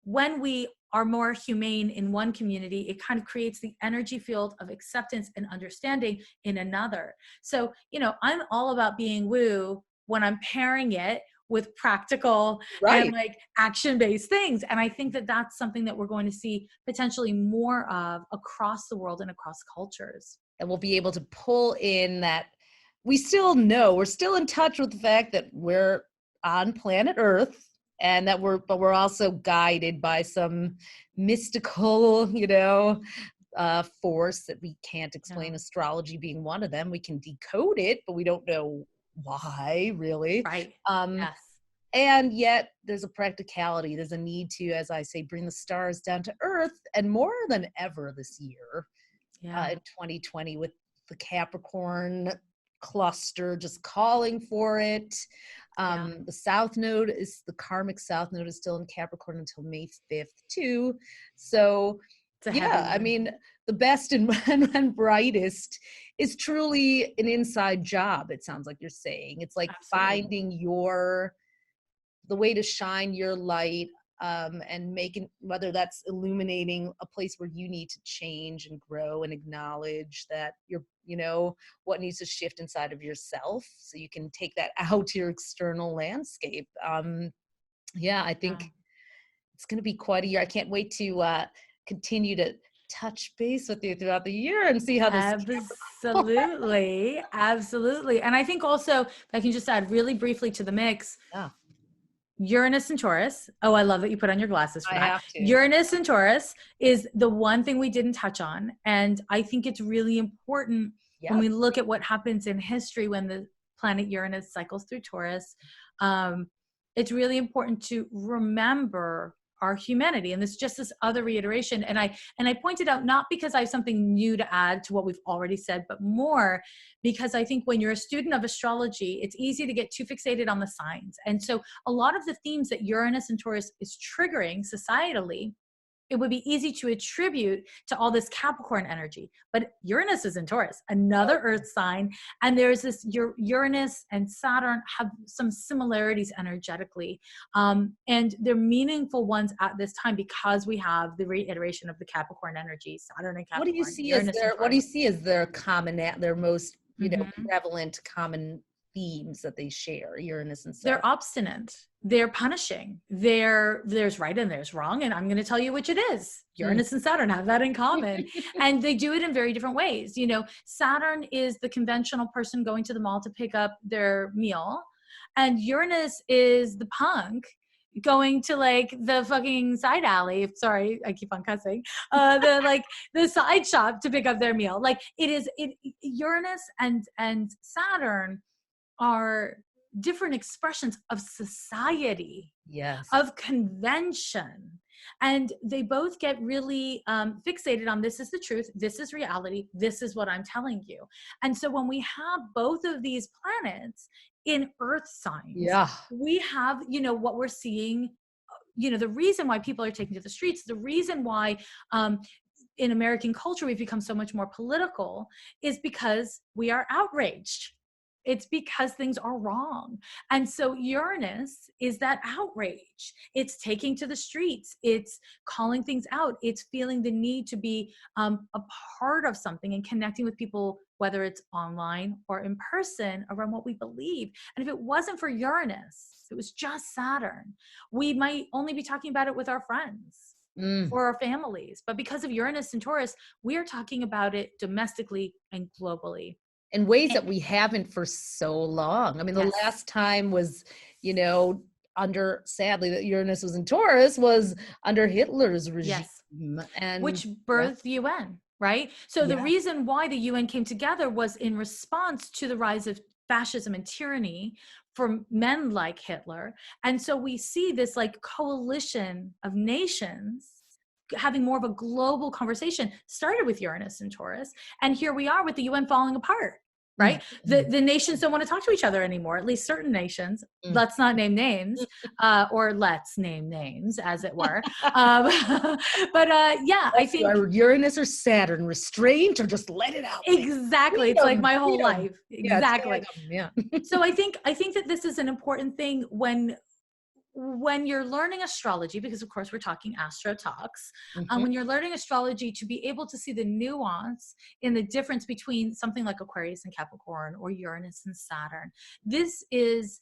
when we are more humane in one community, it kind of creates the energy field of acceptance and understanding in another. So, I'm all about being woo when I'm pairing it with practical and like action-based things. And I think that that's something that we're going to see potentially more of across the world and across cultures. And we'll be able to pull in that we're still in touch with the fact that we're on planet Earth, and that we're also guided by some mystical, force that we can't explain, astrology being one of them. We can decode it, but we don't know why, really. Right. Yes. And yet there's a practicality. There's a need to, as I say, bring the stars down to earth, and more than ever this year, in 2020, with the Capricorn cluster just calling for it. The South Node the karmic South Node is still in Capricorn until May 5th too. So I mean, the best and brightest is truly an inside job. It sounds like you're saying it's like finding the way to shine your light, and making, whether that's illuminating a place where you need to change and grow and acknowledge that what needs to shift inside of yourself so you can take that out to your external landscape. I think it's going to be quite a year. I can't wait to continue to touch base with you throughout the year and see how this absolutely. And I think also, if I can just add really briefly to the mix, Uranus and Taurus. Oh, I love that you put on your glasses for that. I have to. Uranus and Taurus is the one thing we didn't touch on. And I think it's really important when we look at what happens in history when the planet Uranus cycles through Taurus. It's really important to remember our humanity. And this just this other reiteration. And I pointed out, not because I have something new to add to what we've already said, but more because I think when you're a student of astrology, it's easy to get too fixated on the signs. And so a lot of the themes that Uranus and Taurus is triggering societally, it would be easy to attribute to all this Capricorn energy. But Uranus is in Taurus, another earth sign. And there's this Uranus and Saturn have some similarities energetically. And they're meaningful ones at this time because we have the reiteration of the Capricorn energy, Saturn and Capricorn. What do you see as their common, their most prevalent common themes that they share, Uranus and Saturn. They're obstinate. They're punishing. There's right and there's wrong. And I'm going to tell you which it is. Uranus and Saturn have that in common. And they do it in very different ways. Saturn is the conventional person going to the mall to pick up their meal. And Uranus is the punk going to the fucking side alley. Sorry, I keep on cussing. The side shop to pick up their meal. Uranus and Saturn are different expressions of society, yes, of convention. And they both get really fixated on this is the truth, this is reality, this is what I'm telling you. And so when we have both of these planets in earth signs, we have, what we're seeing, the reason why people are taking to the streets, the reason why in American culture we've become so much more political is because we are outraged. It's because things are wrong. And so Uranus is that outrage. It's taking to the streets. It's calling things out. It's feeling the need to be a part of something and connecting with people, whether it's online or in person, around what we believe. And if it wasn't for Uranus, if it was just Saturn, we might only be talking about it with our friends or our families. But because of Uranus and Taurus, we are talking about it domestically and globally. In ways that we haven't for so long. I mean, the last time was, sadly, that Uranus was in Taurus was under Hitler's regime. Yes. And which birthed the UN, right? So the reason why the UN came together was in response to the rise of fascism and tyranny from men like Hitler. And so we see this coalition of nations having more of a global conversation started with Uranus and Taurus. And here we are with the UN falling apart, right? The nations don't want to talk to each other anymore, at least certain nations. Let's not name names, or let's name names, as it were. I think are Uranus or Saturn restrained, or just let it out? Exactly. It's like my whole life. Exactly. Yeah. So I think that this is an important thing when you're learning astrology, because of course we're talking astro talks, when you're learning astrology, to be able to see the nuance in the difference between something like Aquarius and Capricorn or Uranus and Saturn. This is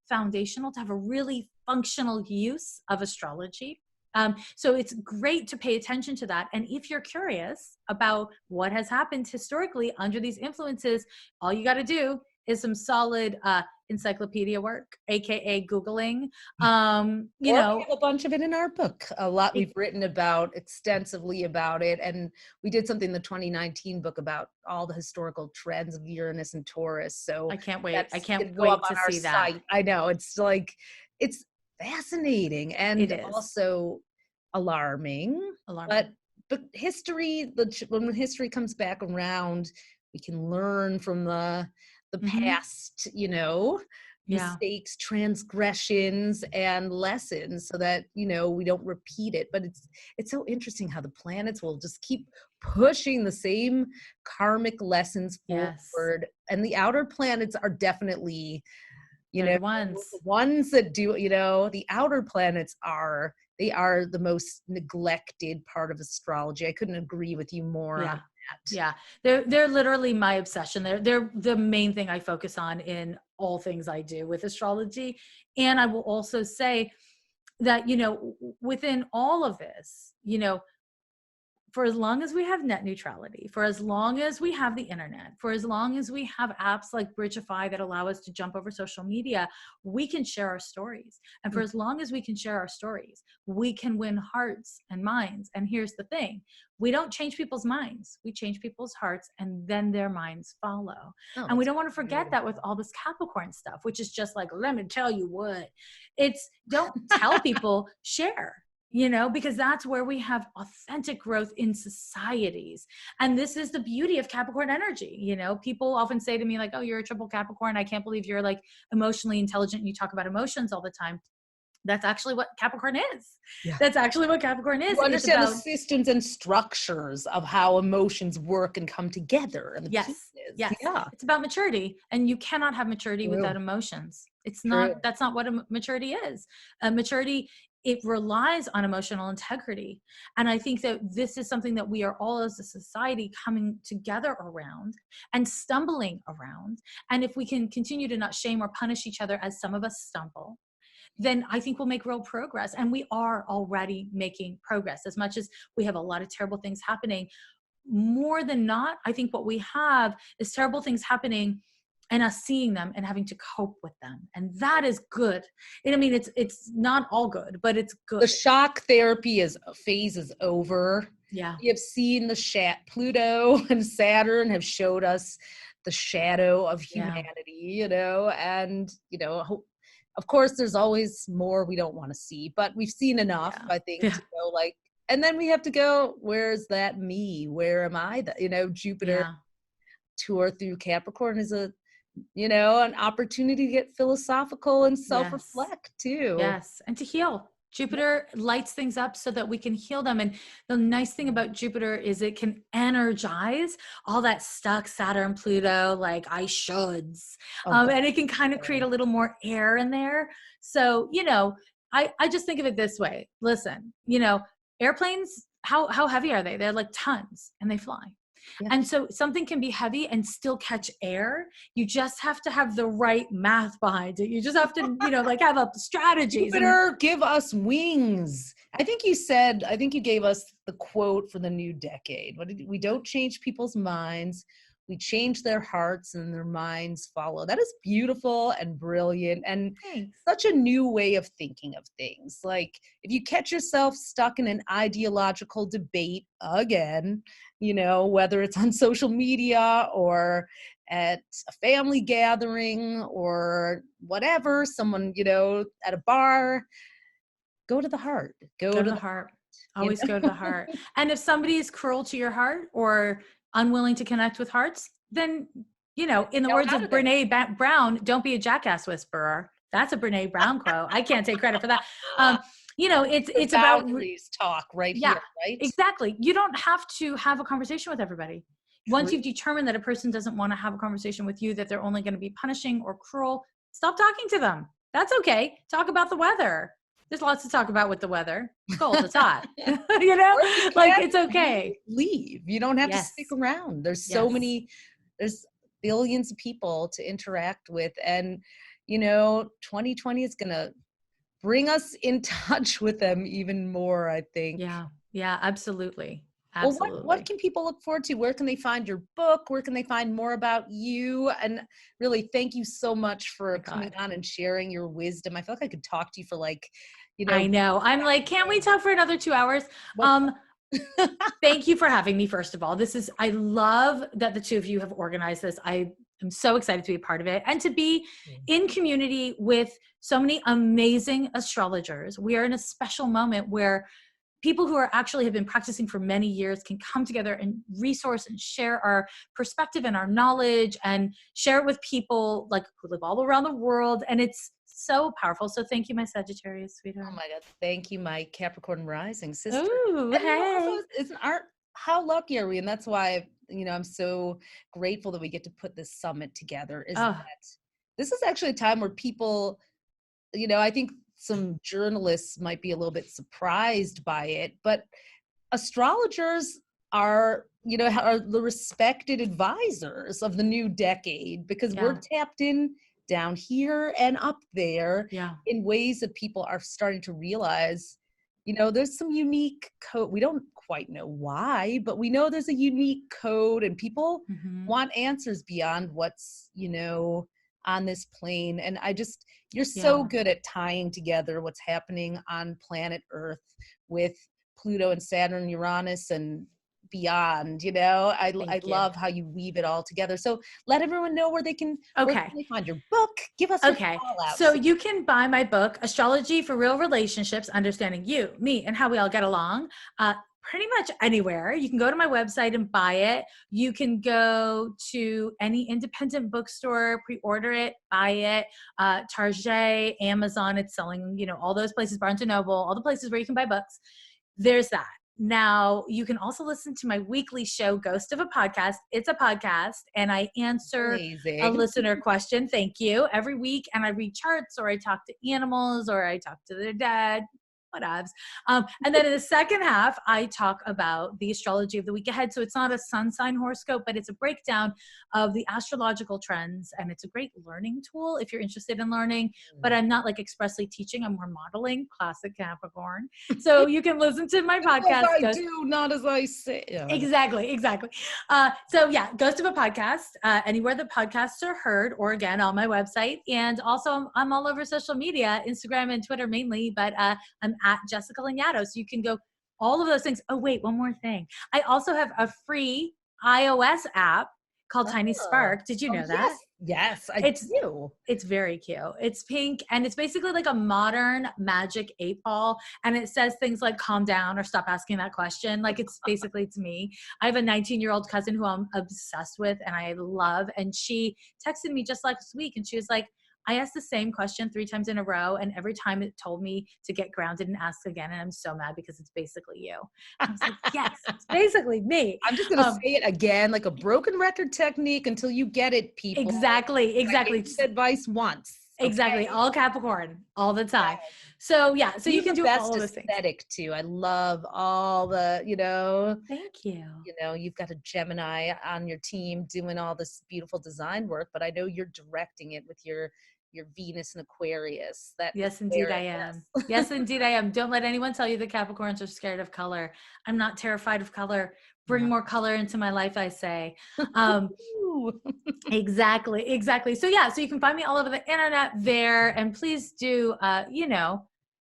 foundational to have a really functional use of astrology. So it's great to pay attention to that. And if you're curious about what has happened historically under these influences, all you got to do is some solid encyclopedia work, aka Googling. We have a bunch of it in our book. A lot we've written extensively about it, and we did something in the 2019 book about all the historical trends of Uranus and Taurus. So I can't wait. I can't wait to see that. I know, it's fascinating and also alarming. But history, when history comes back around, we can learn from the past, mistakes, transgressions, and lessons, so that we don't repeat it. But it's so interesting how the planets will just keep pushing the same karmic lessons forward. And the outer planets are definitely the ones that do. The outer planets are the most neglected part of astrology. I couldn't agree with you more on. Yeah, they're literally my obsession. They're the main thing I focus on in all things I do with astrology. And I will also say that, within all of this, for as long as we have net neutrality, for as long as we have the internet, for as long as we have apps like Bridgeify that allow us to jump over social media, we can share our stories. And for as long as we can share our stories, we can win hearts and minds. And here's the thing. We don't change people's minds. We change people's hearts, and then their minds follow. And we don't want to forget that with all this Capricorn stuff, which is just let me tell you what. It's don't tell people, share. Because that's where we have authentic growth in societies. And this is the beauty of Capricorn energy. People often say to me oh, you're a triple Capricorn. I can't believe you're emotionally intelligent and you talk about emotions all the time. That's actually what Capricorn is. Yeah. That's actually what Capricorn is. You understand the systems and structures of how emotions work and come together. And yes. Yeah. It's about maturity, and you cannot have maturity without emotions. It's not, that's not what a maturity is. Maturity it relies on emotional integrity. And I think that this is something that we are all as a society coming together around and stumbling around. And if we can continue to not shame or punish each other as some of us stumble, then I think we'll make real progress. And we are already making progress. As much as we have a lot of terrible things happening, more than not, I think what we have is terrible things happening and us seeing them and having to cope with them. And that is good. And I mean, it's not all good, but it's good. The shock therapy phase is over. Yeah. We have seen Pluto and Saturn have showed us the shadow of humanity, and, of course, there's always more we don't want to see, but we've seen enough, I think, to go and then we have to go, where's that me? Where am I? Jupiter tour through Capricorn is an opportunity to get philosophical and self-reflect too. Yes. And to heal. Jupiter lights things up so that we can heal them. And the nice thing about Jupiter is it can energize all that stuck Saturn, Pluto, like I shoulds. And it can kind of create a little more air in there. So, I just think of it this way. Listen, airplanes, how heavy are they? They're like tons and they fly. Yeah. And so something can be heavy and still catch air. You just have to have the right math behind it. You just have to, have a strategy. Jupiter, give us wings. I think you gave us the quote for the new decade. We don't change people's minds. We change their hearts and their minds follow. That is beautiful and brilliant and such a new way of thinking of things. Like if you catch yourself stuck in an ideological debate again, whether it's on social media or at a family gathering or whatever, someone, at a bar, go to the heart. Go to the heart. Always go to the heart. And if somebody is cruel to your heart or unwilling to connect with hearts, then, in the words of Brene Brown, don't be a jackass whisperer. That's a Brene Brown quote. I can't take credit for that. It's about talk right here, right? Exactly. You don't have to have a conversation with everybody. Once you've determined that a person doesn't want to have a conversation with you, that they're only going to be punishing or cruel, stop talking to them. That's okay. Talk about the weather. There's lots to talk about with the weather. It's cold, it's hot. It's okay. Leave. You don't have to stick around. There's there's billions of people to interact with. And, 2020 is going to bring us in touch with them even more, I think. Yeah, absolutely. Well, what can people look forward to? Where can they find your book? Where can they find more about you? And really, thank you so much for coming on and sharing your wisdom. I feel like I could talk to you for I know. I'm like, can't we talk for another 2 hours? Thank you for having me, first of all. I love that the two of you have organized this. I am so excited to be a part of it and to be in community with so many amazing astrologers. We are in a special moment where people who have been practicing for many years can come together and resource and share our perspective and our knowledge and share it with people who live all around the world. And it's so powerful. So thank you, my Sagittarius sweetheart. Oh my God. Thank you, my Capricorn rising sister. Ooh, hey. How lucky are we? And that's why, I'm so grateful that we get to put this summit together that this is actually a time where people, I think some journalists might be a little bit surprised by it, but astrologers are the respected advisors of the new decade because we're tapped in down here and up there in ways that people are starting to realize, there's some unique code. We don't quite know why, but we know there's a unique code and people want answers beyond what's, on this plane. And you're so good at tying together what's happening on planet Earth with Pluto and Saturn, Uranus and beyond, I love how you weave it all together. So let everyone know where they can find your book. Give us a call out. So you can buy my book, Astrology for Real Relationships, Understanding You, Me, and How We All Get Along. Pretty much anywhere. You can go to my website and buy it. You can go to any independent bookstore, pre-order it, buy it. Target, Amazon, it's selling, all those places, Barnes & Noble, all the places where you can buy books. There's that. Now, you can also listen to my weekly show, Ghost of a Podcast. It's a podcast, and I answer a listener question. Thank you. Every week, and I read charts, or I talk to animals, or I talk to their dad. whatevs. And then in the second half, I talk about the astrology of the week ahead. So it's not a sun sign horoscope, but it's a breakdown of the astrological trends. And it's a great learning tool if you're interested in learning, but I'm not like expressly teaching, I'm more modeling, classic Capricorn. So you can listen to my podcast. As I do, not as I say. Exactly. So yeah, Ghost of a Podcast, anywhere the podcasts are heard, or again, on my website. And also I'm all over social media, Instagram and Twitter mainly, but I'm at Jessica Lanyadoo. So you can go all of those things. Oh, wait, one more thing. I also have a free iOS app called Tiny Spark. Did you know that? Yes, I do. It's very cute. It's pink and it's basically like a modern magic 8-ball. And it says things like calm down or stop asking that question. Like it's basically to me. I have a 19-year-old cousin who I'm obsessed with and I love. And she texted me just last week and she was like, I asked the same question 3 times in a row, and every time it told me to get grounded and ask again, and I'm so mad because it's basically you. I was like, yes, it's basically me. I'm just going to say it again, like a broken record technique until you get it, people. Exactly. I gave you advice once. Exactly. All Capricorn all the time. So yeah, so you can do all of those things. Aesthetic too. I love all the, Thank you. You've got a Gemini on your team doing all this beautiful design work, but I know you're directing it with your Venus and Aquarius. Yes, indeed I am. Yes, indeed I am. Don't let anyone tell you that Capricorns are scared of color. I'm not terrified of color. Bring more color into my life, I say. Exactly. So yeah, so you can find me all over the internet there, and please do,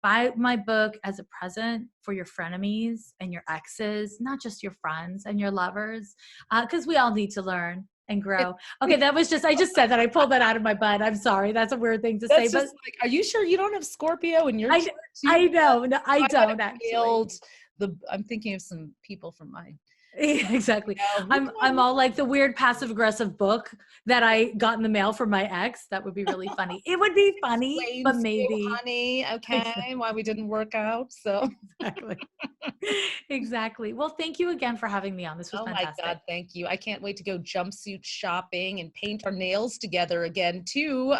buy my book as a present for your frenemies and your exes, not just your friends and your lovers, because we all need to learn and grow. Okay, I just said that. I pulled that out of my butt. I'm sorry. That's a weird thing to say. But like, are you sure you don't have Scorpio in your chart too? I know. No, I don't actually. I'm thinking of some people from my exactly. I'm all like the weird passive aggressive book that I got in the mail from my ex. That would be really funny. It would be funny, but maybe honey. Okay, why we didn't work out. So exactly. Well, thank you again for having me on. This was fantastic. Oh my God, thank you. I can't wait to go jumpsuit shopping and paint our nails together again too.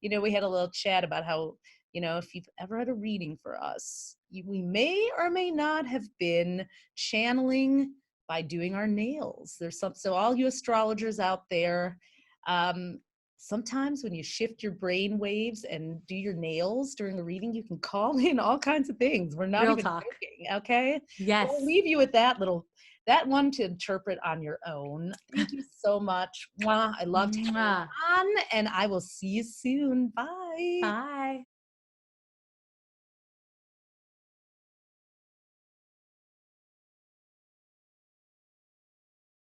We had a little chat about how if you've ever had a reading for us, we may or may not have been channeling by doing our nails. So all you astrologers out there, sometimes when you shift your brain waves and do your nails during the reading, you can call in all kinds of things. We're not even joking, okay? Yes. We'll leave you with that one to interpret on your own. Thank you so much. Mwah. I loved having you on, and I will see you soon. Bye. Bye.